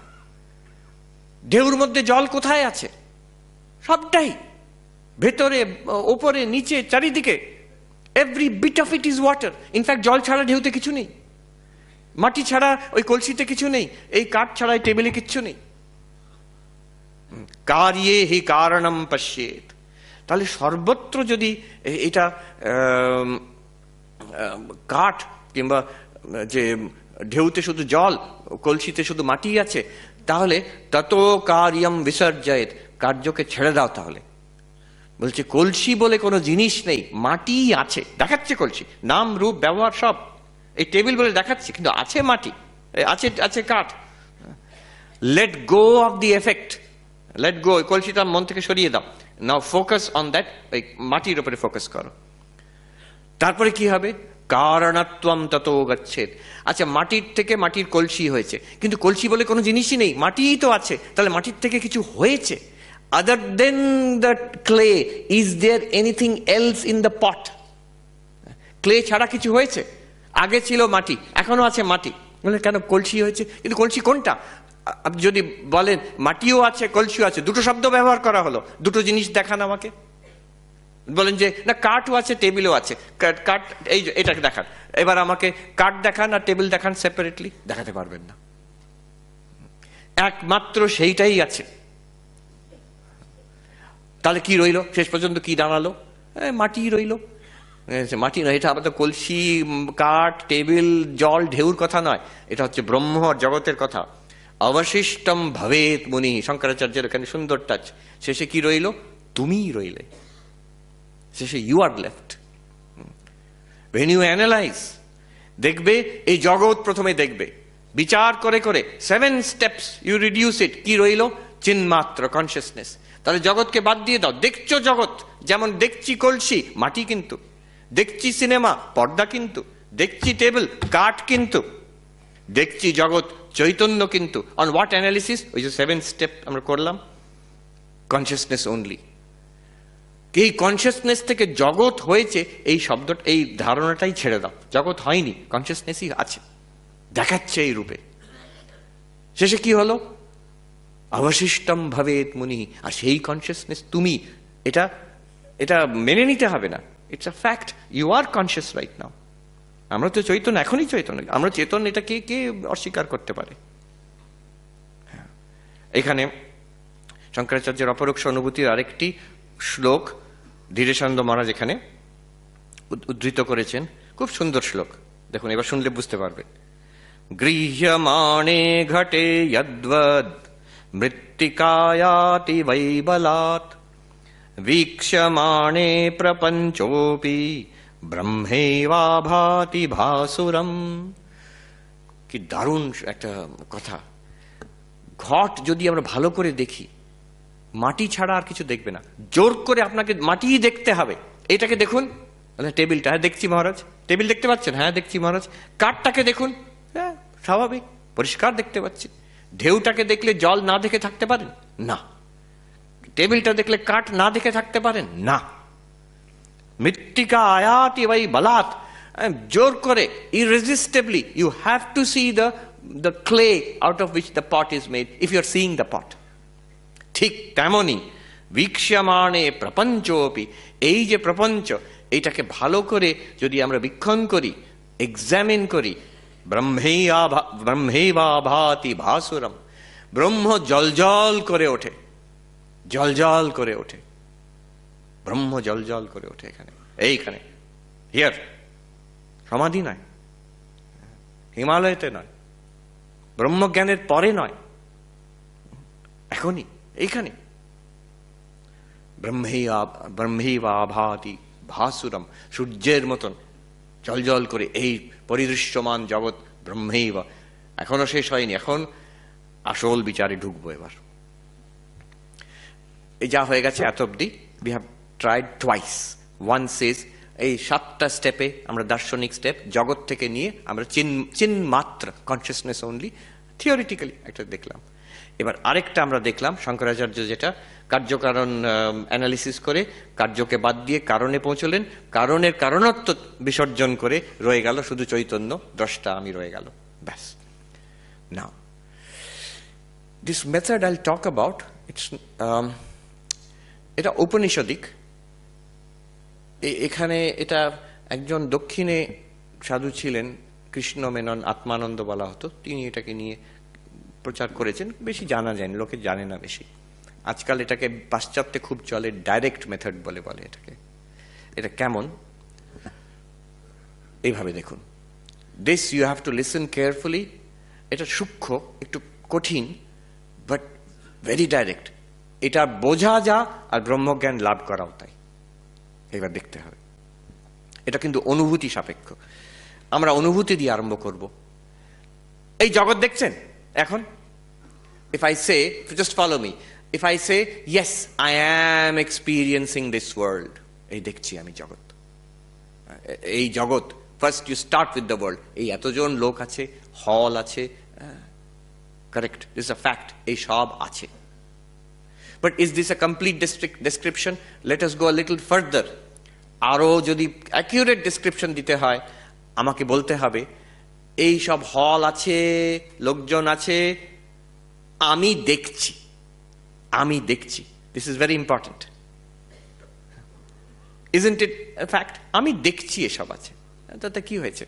ঢেউর মধ্যে জল কোথায় আছে? সবটাই, ভেতরে, ওপরে, নিচে, চারিদিকে। Every bit of it is water. In fact জল ছাড়া ঢেউতে কিছু নেই, মাটি ছাড়া ওই কলসিতে কিছু নেই, এই কাঠ ছাড়া এই টেবিলে কিচ্ছু নেই। কার্যে হি কারণম পশ্যেত। তাহলে সর্বত্র যদি এটা কাঠ কিংবা যে ঢেউতে শুধু জল, কলসিতে শুধু মাটি আছে, তাহলে তত কার্যম বিসর্জয়েত, কার্যকে ছেড়ে দাও। তাহলে বলছে কলসি বলে কোনো জিনিস নেই, মাটি আছে, দেখাচ্ছে কলসি, নাম রূপ ব্যবহার সব। এই টেবিল বলে দেখাচ্ছে, কিন্তু আছে মাটি, আছে আছে কাঠ। Let go of the effect, let go, কলসিটা মন থেকে সরিয়ে দাও। নাও ফোকাস অন দ্যাট, ওই মাটির উপরে ফোকাস করো। তারপরে কি হবে? কারণত্বম ততো গচ্ছেত। আচ্ছা, মাটির থেকে মাটির কলসি হয়েছে, কিন্তু কলসি বলে কোনো জিনিসই নেই, মাটিই তো আছে। তাহলে মাটির থেকে কিছু হয়েছে। Other than the clay, is there anything else in the pot? Clay ছাড়া কিছু হয়েছে? আগে ছিল মাটি, এখনো আছে মাটি, বলে কেন কলসি হয়েছে, কিন্তু কলসি কোনটা? আপনি যদি বলেন মাটিও আছে কলসিও আছে, দুটো শব্দ ব্যবহার করা হলো, দুটো জিনিস দেখান আমাকে। বলেন যে না কাঠও আছে টেবিলও আছে, কাঠ এই এটাকে দেখান, এবার আমাকে কাঠ দেখান আর টেবিল দেখান সেপারেটলি, দেখাতে পারবেন না। একমাত্র সেইটাই আছে। তাহলে কি রইল শেষ পর্যন্ত, কি দাঁড়ালো? মাটি রইল। মাটি নয়, এটা আমাদের কলসি, কাঠ, টেবিল, জল, ঢেউর কথা নয়, এটা হচ্ছে ব্রহ্ম জগতের কথা। অবশিষ্টম ভবেত মুনি, শঙ্করাচার্যের এখানে সুন্দর টাচ। শেষে কি রইল? তুমিই রইলে। শেষে you are left. when you analyze, দেখবে এই জগৎ প্রথমে দেখবে, বিচার করে করে 7 steps you reduce it, কি রইল? চিন্মাত্র কনসিয়াসনেস। তাহলে জগৎকে বাদ দিয়ে দাও। দেখছো জগৎ, যেমন দেখছি কলসি মাটি কিন্তু, দেখছি সিনেমা পর্দা কিন্তু, দেখছি টেবিল কাঠ কিন্তু, দেখছি জগৎ চৈতন্য কিন্তু। On what analysis? ওই যে 7 স্টেপ আমরা করলাম, কনসিয়াসনেস অনলি। এই কনসিয়াসনেস থেকে জগৎ হয়েছে এই শব্দটা, এই ধারণাটাই ছেড়ে দাও। জগৎ হয়নি, কনসিয়াসনেসই আছে, দেখাচ্ছে এই রূপে। শেষে কি হলো? অবশিষ্টম ভবেত মুনি। আর সেই কনসিয়াসনেস তুমি, এটা এটা মেনে নিতে হবে না, it's a fact. You are conscious right now. আমরা তো চৈতন্য, এখনই চৈতন্য, আমরা চেতন, এটা কে কে অস্বীকার করতে পারে? এখানে শঙ্করাচার্যের অপরোক্ষ অনুভূতির আরেকটি শ্লোক ধীরেশানন্দ মহারাজ এখানে উদ্ধৃত করেছেন, খুব সুন্দর শ্লোক। দেখুন, এবার শুনলে বুঝতে পারবেন। গৃহ্যমাণে ঘটে যদ্বদ মৃত্তিকায়াতি বৈবলাৎ వీక్ష్యమాణే প্রপঞ্চোপি ব্রহ্মেবাভাতি ভাসুরম। কি দারুণ একটা কথা! ঘট যদি আমরা ভালো করে দেখি, মাটি ছাড়া আর কিছু দেখবে না। জোর করে আপনাকে মাটিই দেখতে হবে। এটাকে দেখুন, টেবিলটা, হ্যাঁ দেখছি মহারাজ। টেবিল দেখতে পাচ্ছেন? হ্যাঁ দেখছি মহারাজ। কাঠটাকে দেখুন, হ্যাঁ স্বাভাবিক পরিষ্কার দেখতে পাচ্ছি। ঢেউটাকে দেখলে জল না দেখে থাকতে পারেন? না। টেবিলটা দেখলে কাঠ না দেখে থাকতে পারেন? না। মৃত্তিকা আয়াতি বাই বালাত, জোর করে, irresistibly you have to see the clay out of which the pot is made if you are seeing the pot. ঠিক তেমনি వీక్ష్যমাণে প্রপঞ্চোপি, এই যে প্রপঞ্চ, এইটাকে ভালো করে যদি আমরা বীক্ষণ করি, এক্সামিন করি, ব্রহ্মেবাভাতি ভাসুরম, ব্রহ্ম জলজল করে ওঠে, জলজল করে ওঠে, ব্রহ্ম জলজল করে ওঠে এখানে, এইখানে, হিয়ার। সমাধি নয়, হিমালয়তে নয়, ব্রহ্মজ্ঞানের পরে নয়, এখনই এইখানে। ব্রহ্মেবাভাতি ভাসুরম, সূর্যের মতন জলজল করে এই পরিদৃশ্যমান জগৎ ব্রহ্মেইব। এখনো শেষ হয়নি, এখন আসল বিচারে ঢুকবো। এবার এই যা হয়ে গেছে এত অব্দি, we have tried twice. One says এই 7টা স্টেপে আমরা দার্শনিক স্টেপ, জগৎ থেকে নিয়ে আমরা চিন্মাত্র কনসিয়াসনেস অনলি থিওরিটিক্যালি একটা দেখলাম। এবার আরেকটা আমরা দেখলাম শঙ্করাচার্য, যেটা কার্যকারণ অ্যানালিসিস করে কার্যকে বাদ দিয়ে কারণে পৌঁছলেন, কারণের কারণত্ব বিসর্জন করে রয়ে গেল শুধু চৈতন্য, দ্রষ্টা আমি রয়ে গেল, ব্যাস। নাও দিস মেথড আইল টক অ্যাবাউট, ইটস এটা ঔপনিষদিক। এখানে এটা একজন দক্ষিণে সাধু ছিলেন, কৃষ্ণ মেনন, আত্মানন্দ বলা হতো, তিনি এটাকে নিয়ে প্রচার করেছেন। বেশি জানা যায়নি, লোকে জানে না বেশি। আজকাল এটাকে পাশ্চাত্যে খুব চলে, ডাইরেক্ট মেথড বলে এটাকে। এটা কেমন? এইভাবে দেখুন, this you have to listen carefully. এটা সূক্ষ্ম, একটু কঠিন, বাট ভেরি ডাইরেক্ট। এটা বোঝা যা আর ব্রহ্মজ্ঞান লাভ করাও তাই। এবার দেখতে হবে, এটা কিন্তু অনুভূতি সাপেক্ষ। আমরা অনুভূতি দিয়ে আরম্ভ করব। এই জগৎ দেখছেন এখন? If I say, just follow me, if I say yes, I am experiencing this world, এই দেখছি আমি জগৎ, এই জগৎ। First you start with the world. এই এতজন লোক আছে, হল আছে, correct, this is a fact, এই সব আছে। But is this a complete description? Let us go a little further. আরো যদি accurate description দিতে হয়, আমাকে বলতে হবে এই সব হল আছে, লোকজন আছে, আমি দেখছি, আমি দেখছি। This is very important, isn't it fact? আমি দেখছি এসব আছে। তাতে কি হয়েছে?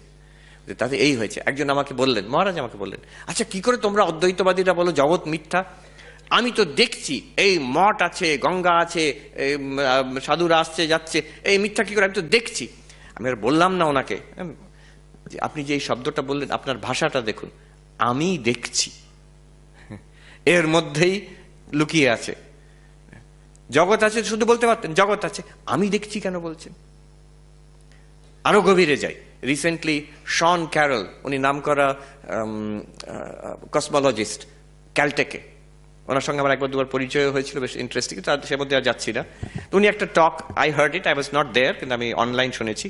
তাতে এই হয়েছে, একজন আমাকে বললেন, মহারাজ আমাকে বললেন, আচ্ছা কি করে তোমরা অদ্বৈতবাদীরা বলো জগৎ মিথ্যা? আমি তো দেখছি এই মঠ আছে, গঙ্গা আছে, সাধুরা আসছে যাচ্ছে, এই মিথ্যা কি করে? আমি তো দেখছি। আমি আর বললাম না ওনাকে যে আপনি যে এই শব্দটা বললেন আপনার ভাষাটা দেখুন, আমি দেখছি, এর মধ্যেই লুকিয়ে আছে। জগৎ আছে শুধু বলতে পারতেন জগৎ আছে, আমি দেখছি কেন বলছেন? আরো গভীরে যাই। রিসেন্টলি শন ক্যারল, উনি নাম করা কসমোলজিস্ট, ক্যালটেকে, ওনার সঙ্গে আমার একবার দুবার পরিচয় হয়েছিল, বেশ ইন্টারেস্টিং, সে মধ্যে আর যাচ্ছি না। উনি একটা talk, I heard it, I was not there, কিন্তু আমি অনলাইন শুনেছি।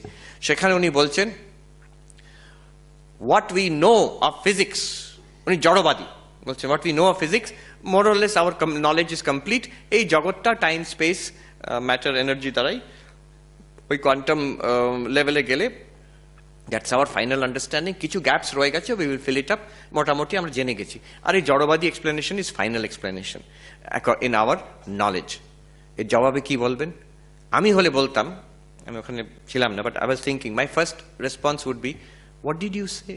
সেখানে উনি বলছেন what we know of physics, উনি জড়বাদী বলছেন, what we know of physics, more or less our knowledge is complete. এই জগৎটা টাইম স্পেস ম্যাটার এনার্জি দ্বারাই ওই কোয়ান্টাম লেভেলে গেলে দ্যাটস আওয়ার ফাইনাল আন্ডারস্ট্যান্ডিং। কিছু গ্যাপস রয়ে গেছে, we will fill it up, মোটামুটি আমরা জেনে গেছি। আর এই জড়বাদী explanation is final explanation in our knowledge. এর জবাবে কি বলবেন? আমি হলে বলতাম, আমি ওখানে ছিলাম না, but I was thinking, my first response would be, what did you say?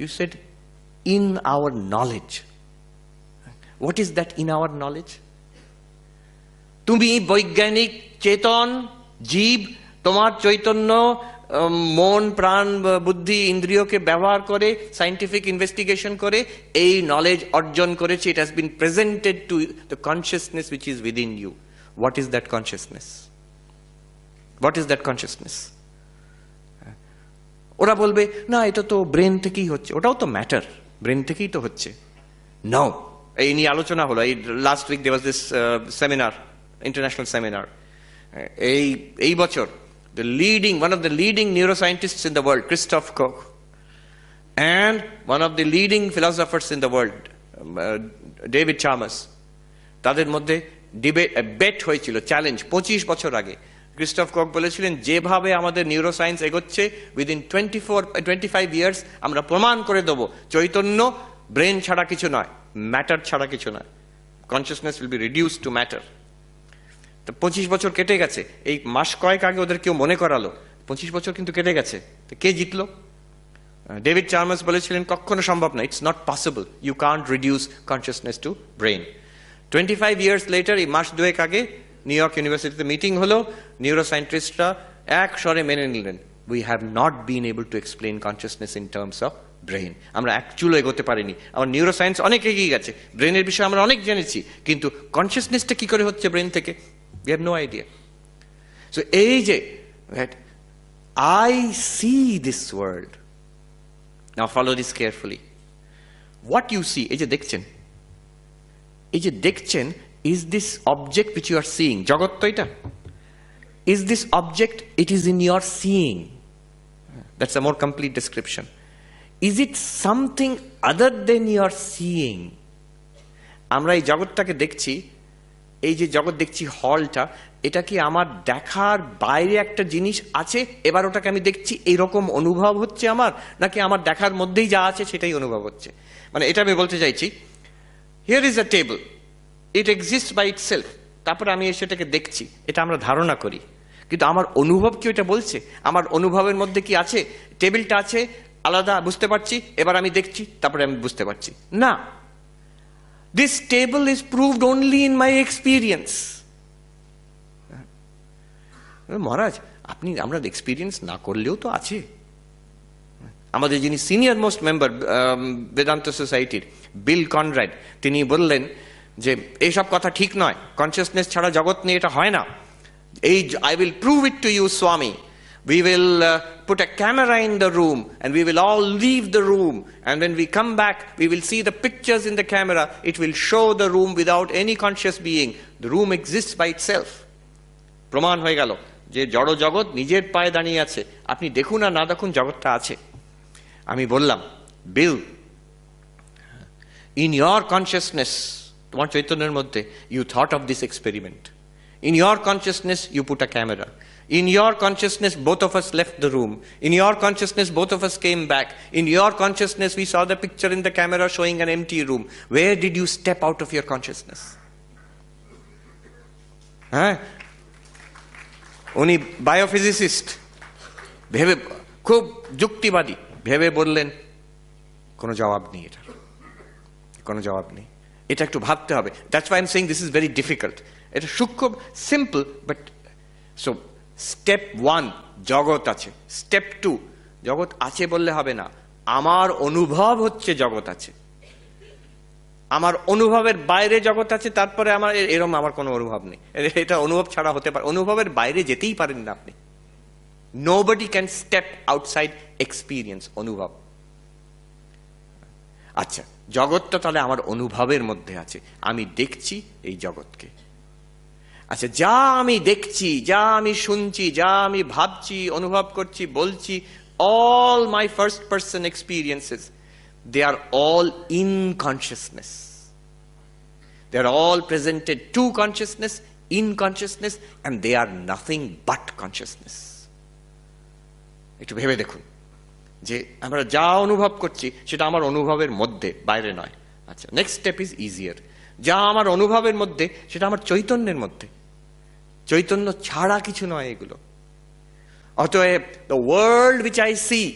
You said in our knowledge. What is that in our knowledge? তুমি বৈজ্ঞানিক চেতন জীব, তোমার চৈতন্য মন প্রাণ বুদ্ধি ইন্দ্রিয়কে ব্যবহার করে সায়েন্টিফিক ইনভেস্টিগেশন করে এই নলেজ অর্জন করেছে। It has been presented to the consciousness which is within you. What is that consciousness? What is that consciousness? ওরা বলবে না এটা তো ব্রেন থেকেই হচ্ছে, ওটাও তো ম্যাটার, ব্রেন থেকেই তো হচ্ছে। নাও এই নিয়ে আলোচনা হলো, এই last week there was this seminar, international seminar. এই বছর one of the leading neuroscientists in the world, Christoph Koch, and one of the leading philosophers in the world, David Chalmers, তাদের মধ্যে বেট হয়েছিল, চ্যালেঞ্জ 25 বছর আগে। ক্রিস্টোফ কক বলেছিলেন যেভাবে আমাদের নিউরোসায়েন্স এগোচ্ছে, উইদিন 25 ইয়ার্স আমরা প্রমাণ করে দেবো চৈতন্য ব্রেন ছাড়া কিছু নয়, ম্যাটার ছাড়া কিছু নয়, consciousness will be reduce to matter. তো 25 বছর কেটে গেছে, এই মাস কয়েক আগে ওদের কেউ মনে করালো 25 বছর কিন্তু কেটে গেছে। তো কে জিতলো? ডেভিড চার্মার্স বলেছিলেন কখনো সম্ভব না, it's not possible, you can't reduce consciousness to brain. 25 years later, এই মাস দুয়েক আগে নিউ ইয়র্ক ইউনিভার্সিটিতে মিটিং হলো, নিউরোসায়েন্টিস্টরা এক স্বরে মেনে নিলেন, we have not been able to explain consciousness in terms of brain. আমরা এক চুলো এগোতে পারিনি, আমার নিউরোসায়েন্স অনেক এগিয়ে গেছে, ব্রেনের বিষয়ে আমরা অনেক জেনেছি, কিন্তু কনসিয়াসনেসটা কি করে হচ্ছে ব্রেন থেকে, we have no idea. So এই যে I see this world, now follow this carefully, what you see, এই যে দেখছেন, is this object which you are seeing, জগৎ তো এটা, is this object, it is in your seeing, that's a more complete description. Is it something other than your seeing? আমরা এই জগৎটাকে দেখছি, এই যে জগৎ দেখছি হলটা, এটা কি আমার দেখার বাইরে একটা জিনিস আছে, এবার ওটাকে আমি দেখছি এইরকম অনুভব হচ্ছে আমার, নাকি আমার দেখার মধ্যেই যা আছে সেটাই অনুভব হচ্ছে? মানে এটা আমি বলতে চাইছি, here is a table, it exists by itself, তারপরে আমি সেটাকে দেখছি, এটা আমরা ধারণা করি, কিন্তু আমার অনুভব কি ওটা বলছে? আমার অনুভবের মধ্যে কি আছে? টেবিলটা আছে আলাদা, বুঝতে পারছি, এবার আমি দেখছি, তারপরে আমি বুঝতে পারছি না। This table is proved only in my experience. মহারাজ আমরা এক্সপিরিয়েন্স না করলেও তো আছে। আমাদের যিনি সিনিয়র মোস্ট মেম্বার বেদান্ত সোসাইটির, বিল কনরাড, তিনি বললেন যে এইসব কথা ঠিক নয়, কনসিয়াসনেস ছাড়া জগৎ নিয়ে এটা হয় না। I will prove it to you, Swami. We will put a camera in the room and we will all leave the room, and when we come back we will see the pictures in the camera, it will show the room without any conscious being, the room exists by itself. প্রমাণ হয়ে গেল যে জড় জগৎ নিজের পায়ে দাঁড়িয়ে আছে, আপনি দেখুন আর না দেখুন জগৎটা আছে। আমি বললাম, বিল, in your consciousness, তোমার চৈতন্যের মধ্যে, you thought of this experiment. In your consciousness, you put a camera. In your consciousness, both of us left the room. In your consciousness, both of us came back. In your consciousness, we saw the picture in the camera showing an empty room. Where did you step out of your consciousness? উনি বায়োফিজিসিস্ট, ভেবে খুব যুক্তিবাদী, ভেবে বললেন কোনো জবাব নেই, এটার কোনো জবাব নেই, এটা একটু ভাবতে হবে। That's why I am saying this is very difficult. এটা সূক্ষ্ম, সিম্পল, বাট সো স্টেপ 1 জগৎ আছে, স্টেপ 2 জগৎ আছে বললে হবে না, আমার অনুভব হচ্ছে জগৎ আছে, আমার অনুভবের বাইরে জগৎ আছে, তারপরে আমার এরকম আমার কোনো অনুভব নেই, এটা অনুভব ছাড়া হতে পারে, অনুভবের বাইরে যেতেই পারেন না আপনি। Nobody can step outside experience, অনুভব। আচ্ছা, জগৎটা তাহলে আমার অনুভবের মধ্যে আছে, আমি দেখছি এই জগৎকে। আচ্ছা, যা আমি দেখছি, যা আমি শুনছি, যা আমি ভাবছি, অনুভব করছি, বলছি, all my first person experiences, they are all in consciousness. They are all presented to consciousness, in consciousness, and they are nothing but consciousness. একটু ভেবে দেখুন যে আমরা যা অনুভব করছি সেটা আমার অনুভবের মধ্যে, বাইরে নয়। আচ্ছা, নেক্সট স্টেপ ইজ ইজিয়ার। যা আমার অনুভবের মধ্যে সেটা আমার চৈতন্যের মধ্যে, চৈতন্য ছাড়া কিছু নয় এগুলো। অতএব the world which I see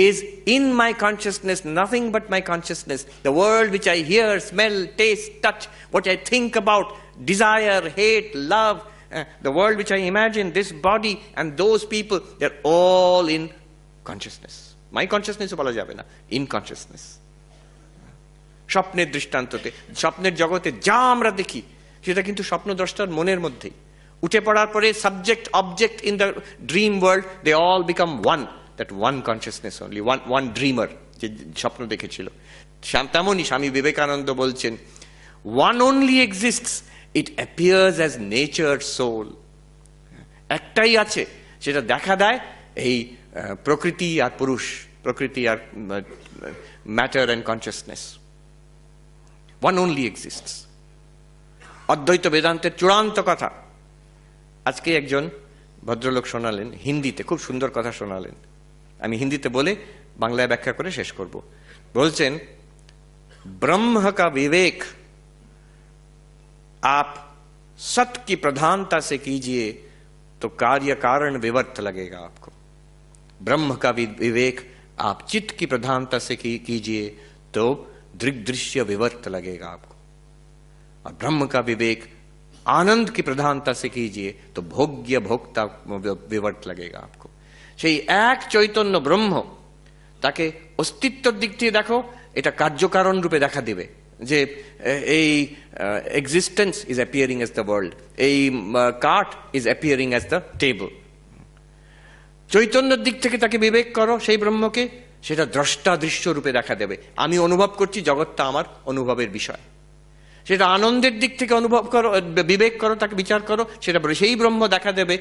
is in my consciousness, nothing but my consciousness. The world which I hear, smell, taste, touch, what I think about, desire, hate, love, the world which I imagine, this body and those people, they're all in consciousness. My consciousness বলা যাবে না, in consciousness. স্বপ্নের দৃষ্টান্ততে, স্বপ্নের জগতে যা আমরা দেখি সেটা কিন্তু স্বপ্নদ্রষ্টার মনের মধ্যেই। উঠে পড়ার পরে subject object in the dream world, they all become one, that one consciousness only, one dreamer যে স্বপ্ন দেখেছিল। তেমনই স্বামী বিবেকানন্দ বলছেন, one only exists, it appears as nature soul. একটাই আছে, সেটা দেখা দেয় এই প্রকৃতি আর পুরুষ, প্রকৃতি আর matter and consciousness. One only exists. অদ্বৈত বেদান্তের চূড়ান্ত কথা আজকে একজন ভদ্রলোক শোনালেন হিন্দিতে, খুব সুন্দর কথা শোনালেন। আমি হিন্দিতে বলে বাংলায় ব্যাখ্যা করে শেষ করব। বলছেন, ब्रह्म का विवेक आप सत की प्रधानता से कीजिए तो कार्य कारण विवर्त लगेगा आपको। ब्रह्म का विवेक आप चित्त की प्रधानता से कीजिए तो दृग्दृश्य विवर्त लगेगा आपको। और ब्रह्म का विवेक आनंद की प्रधानता से कीजिए तो भोग्य भोक्ता विवर्त लगेगा आपको। সেই এক চৈতন্য ব্রহ্ম, তাকে অস্তিত্বের দিক থেকে দেখো, এটা কার্যকারণ রূপে দেখা দিবে যে এই existence is appearing as the world, এই কাঠ is appearing as the table. চৈতন্যের দিক থেকে তাকে বিবেক করো, সেই ব্রহ্মকে, সেটা দ্রষ্টা দৃশ্য রূপে দেখা দেবে। আমি অনুভব করছি, জগৎটা আমার অনুভবের বিষয়। সেটা আনন্দের দিক থেকে অনুভব করো, বিবেক করো, তাকে বিচার করো, সেটা সেই ব্রহ্ম দেখা দেবে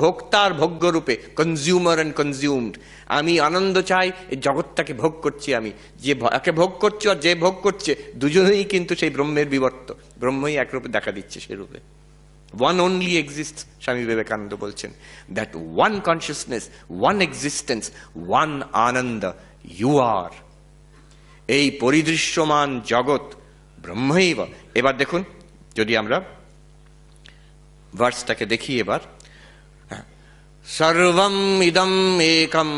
ভোক্তার ভোগ্য রূপে, কনজিউমার অ্যান্ড কনজিউমড। আমি আনন্দ চাই, এই জগৎটাকে ভোগ করছি, আমি যে একে ভোগ করছি আর যে ভোগ করছে দুজনেই কিন্তু সেই ব্রহ্মের বিবর্ত, ব্রহ্মই একরূপে দেখা দিচ্ছে সে রূপে। One only exist, Swami Vivekananda বলছেন, that one consciousness, one existence, one আনন্দ, ইউ আর। এই পরিদৃশ্যমান জগৎ ব্রহ্মৈব। এবার দেখুন, যদি আমরা ভার্সটাকে দেখি এবার, সর্বম ইদম একম,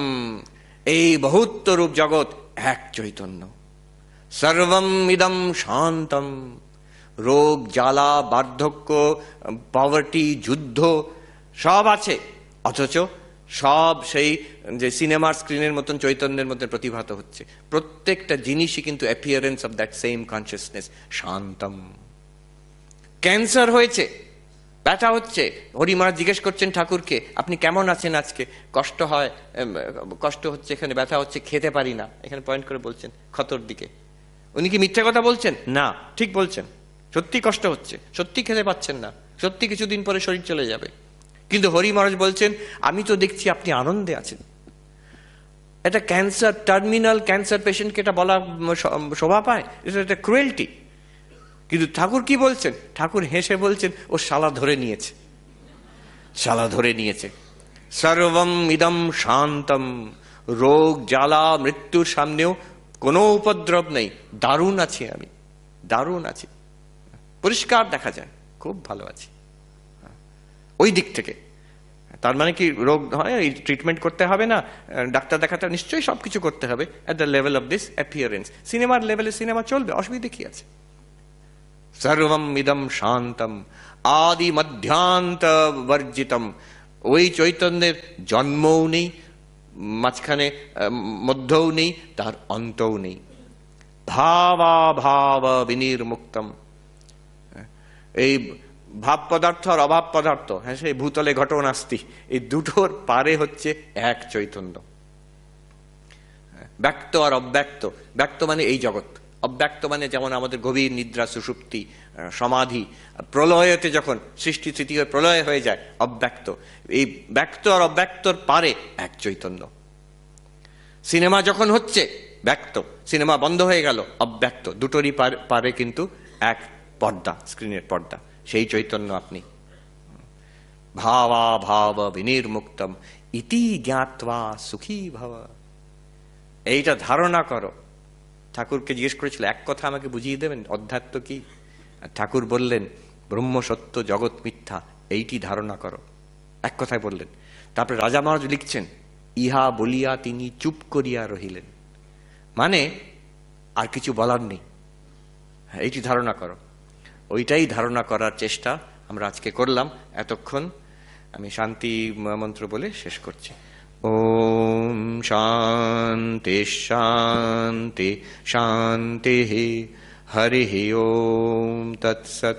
এই বহুত্বরূপ জগৎ এক চৈতন্য। সর্বম ইদম শান্তম, রোগ জ্বালা বার্ধক্য পভার্টি যুদ্ধ সব আছে, অথচ সব সেই যে সিনেমার স্ক্রিনের মতন চৈতন্যের মধ্যে প্রতিভাত হচ্ছে। প্রত্যেকটা জিনিসই কিন্তু appearance of that same consciousness, শান্তম। ক্যান্সার হয়েছে, ব্যথা হচ্ছে, হরি মহারাজ জিজ্ঞেস করছেন ঠাকুরকে, আপনি কেমন আছেন আজকে? কষ্ট হয়, কষ্ট হচ্ছে, এখানে ব্যথা হচ্ছে, খেতে পারি না, এখানে পয়েন্ট করে বলছেন ক্ষতর দিকে। উনি কি মিথ্যা কথা বলছেন? না, ঠিক বলছেন, সত্যি কষ্ট হচ্ছে, সত্যি খেতে পাচ্ছেন না, সত্যি কিছুদিন পরে শরীর চলে যাবে। কিন্তু হরি মহারাজ বলছেন, আমি তো দেখছি আপনি আনন্দে আছেন। এটা ক্যান্সার, টার্মিনাল ক্যান্সার পেশেন্টকে এটা বলা শোভা পায়? এটা একটা ক্রুয়েলটি। কিন্তু ঠাকুর কি বলছেন? ঠাকুর হেসে বলছেন, ও শালা ধরে নিয়েছে। শালা ধরে নিয়েছে। সর্বম ইদম শান্তম, রোগ জ্বালা মৃত্যুর সামনেও কোনো উপদ্রব নেই, দারুণ আছি আমি, দারুণ আছি, পরিষ্কার দেখা যায়, খুব ভালো আছি। ওই দিক থেকে তার মানে কি রোগ হয় এই ট্রিটমেন্ট করতে হবে না, ডাক্তার দেখাতে নিশ্চয়ই সবকিছু করতে হবে at the level of this appearance. সিনেমার লেভেলে সিনেমা চলবে, অসুবিধা কি আছে? সর্বম ইদম শান্তম আদি মধ্যান্ত বর্জিতম, ওই চৈতন্যের জন্মও নেই, মাঝখানে মধ্যও নেই, তার অন্তও নেই। ভাবা ভাব বিনির্মুক্তম, এই ভাব পদার্থ আর অভাব পদার্থ, হ্যাঁ সেই ভূতলে ঘটনাস্তি, এই দুটোর পারে হচ্ছে এক চৈতন্য। ব্যক্ত আর অব্যক্ত, ব্যক্ত মানে এই জগৎ, অব্যক্ত মানে যেমন আমাদের গভীর নিদ্রা, সুষুপ্তি, সমাধি, প্রলয়তে যখন সৃষ্টি স্মৃতি হয়ে প্রলয় হয়ে যায় অব্যক্ত। এই ব্যক্ত আর অব্যক্তর পারে এক চৈতন্য। সিনেমা যখন হচ্ছে ব্যক্ত, সিনেমা বন্ধ হয়ে গেল অব্যক্ত, দুটোরই পারে কিন্তু এক পর্দা, স্ক্রিনের পর্দা, সেই চৈতন্য আপনি। ভাবা ভাব বিনির্মুক্তম ইতি জ্ঞাত্বা সুখী ভব, এইটা ধারণা করো। ঠাকুরকে জিজ্ঞেস করেছিল এক কথা আমাকে বুঝিয়ে দেবেন অধ্যাত্ম কি? ঠাকুর বললেন ব্রহ্ম সত্য, জগৎ মিথ্যা, এইটি ধারণা করো, এক কথায় বললেন। তারপরে রাজা মহারাজ লিখছেন ইহা বলিয়া তিনি চুপ করিয়া রহিলেন, মানে আর কিছু বলার নেই, এইটি ধারণা করো। ওইটাই ধারণা করার চেষ্টা আমরা আজকে করলাম এতক্ষণ। আমি শান্তি মন্ত্র বলে শেষ করছি। ওম শান্তি শান্তি শান্তি হরি ওম তৎসৎ।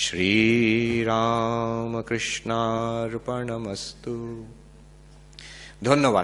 শ্রীরামকৃষ্ণার্পণমস্তু। ধন্যবাদ।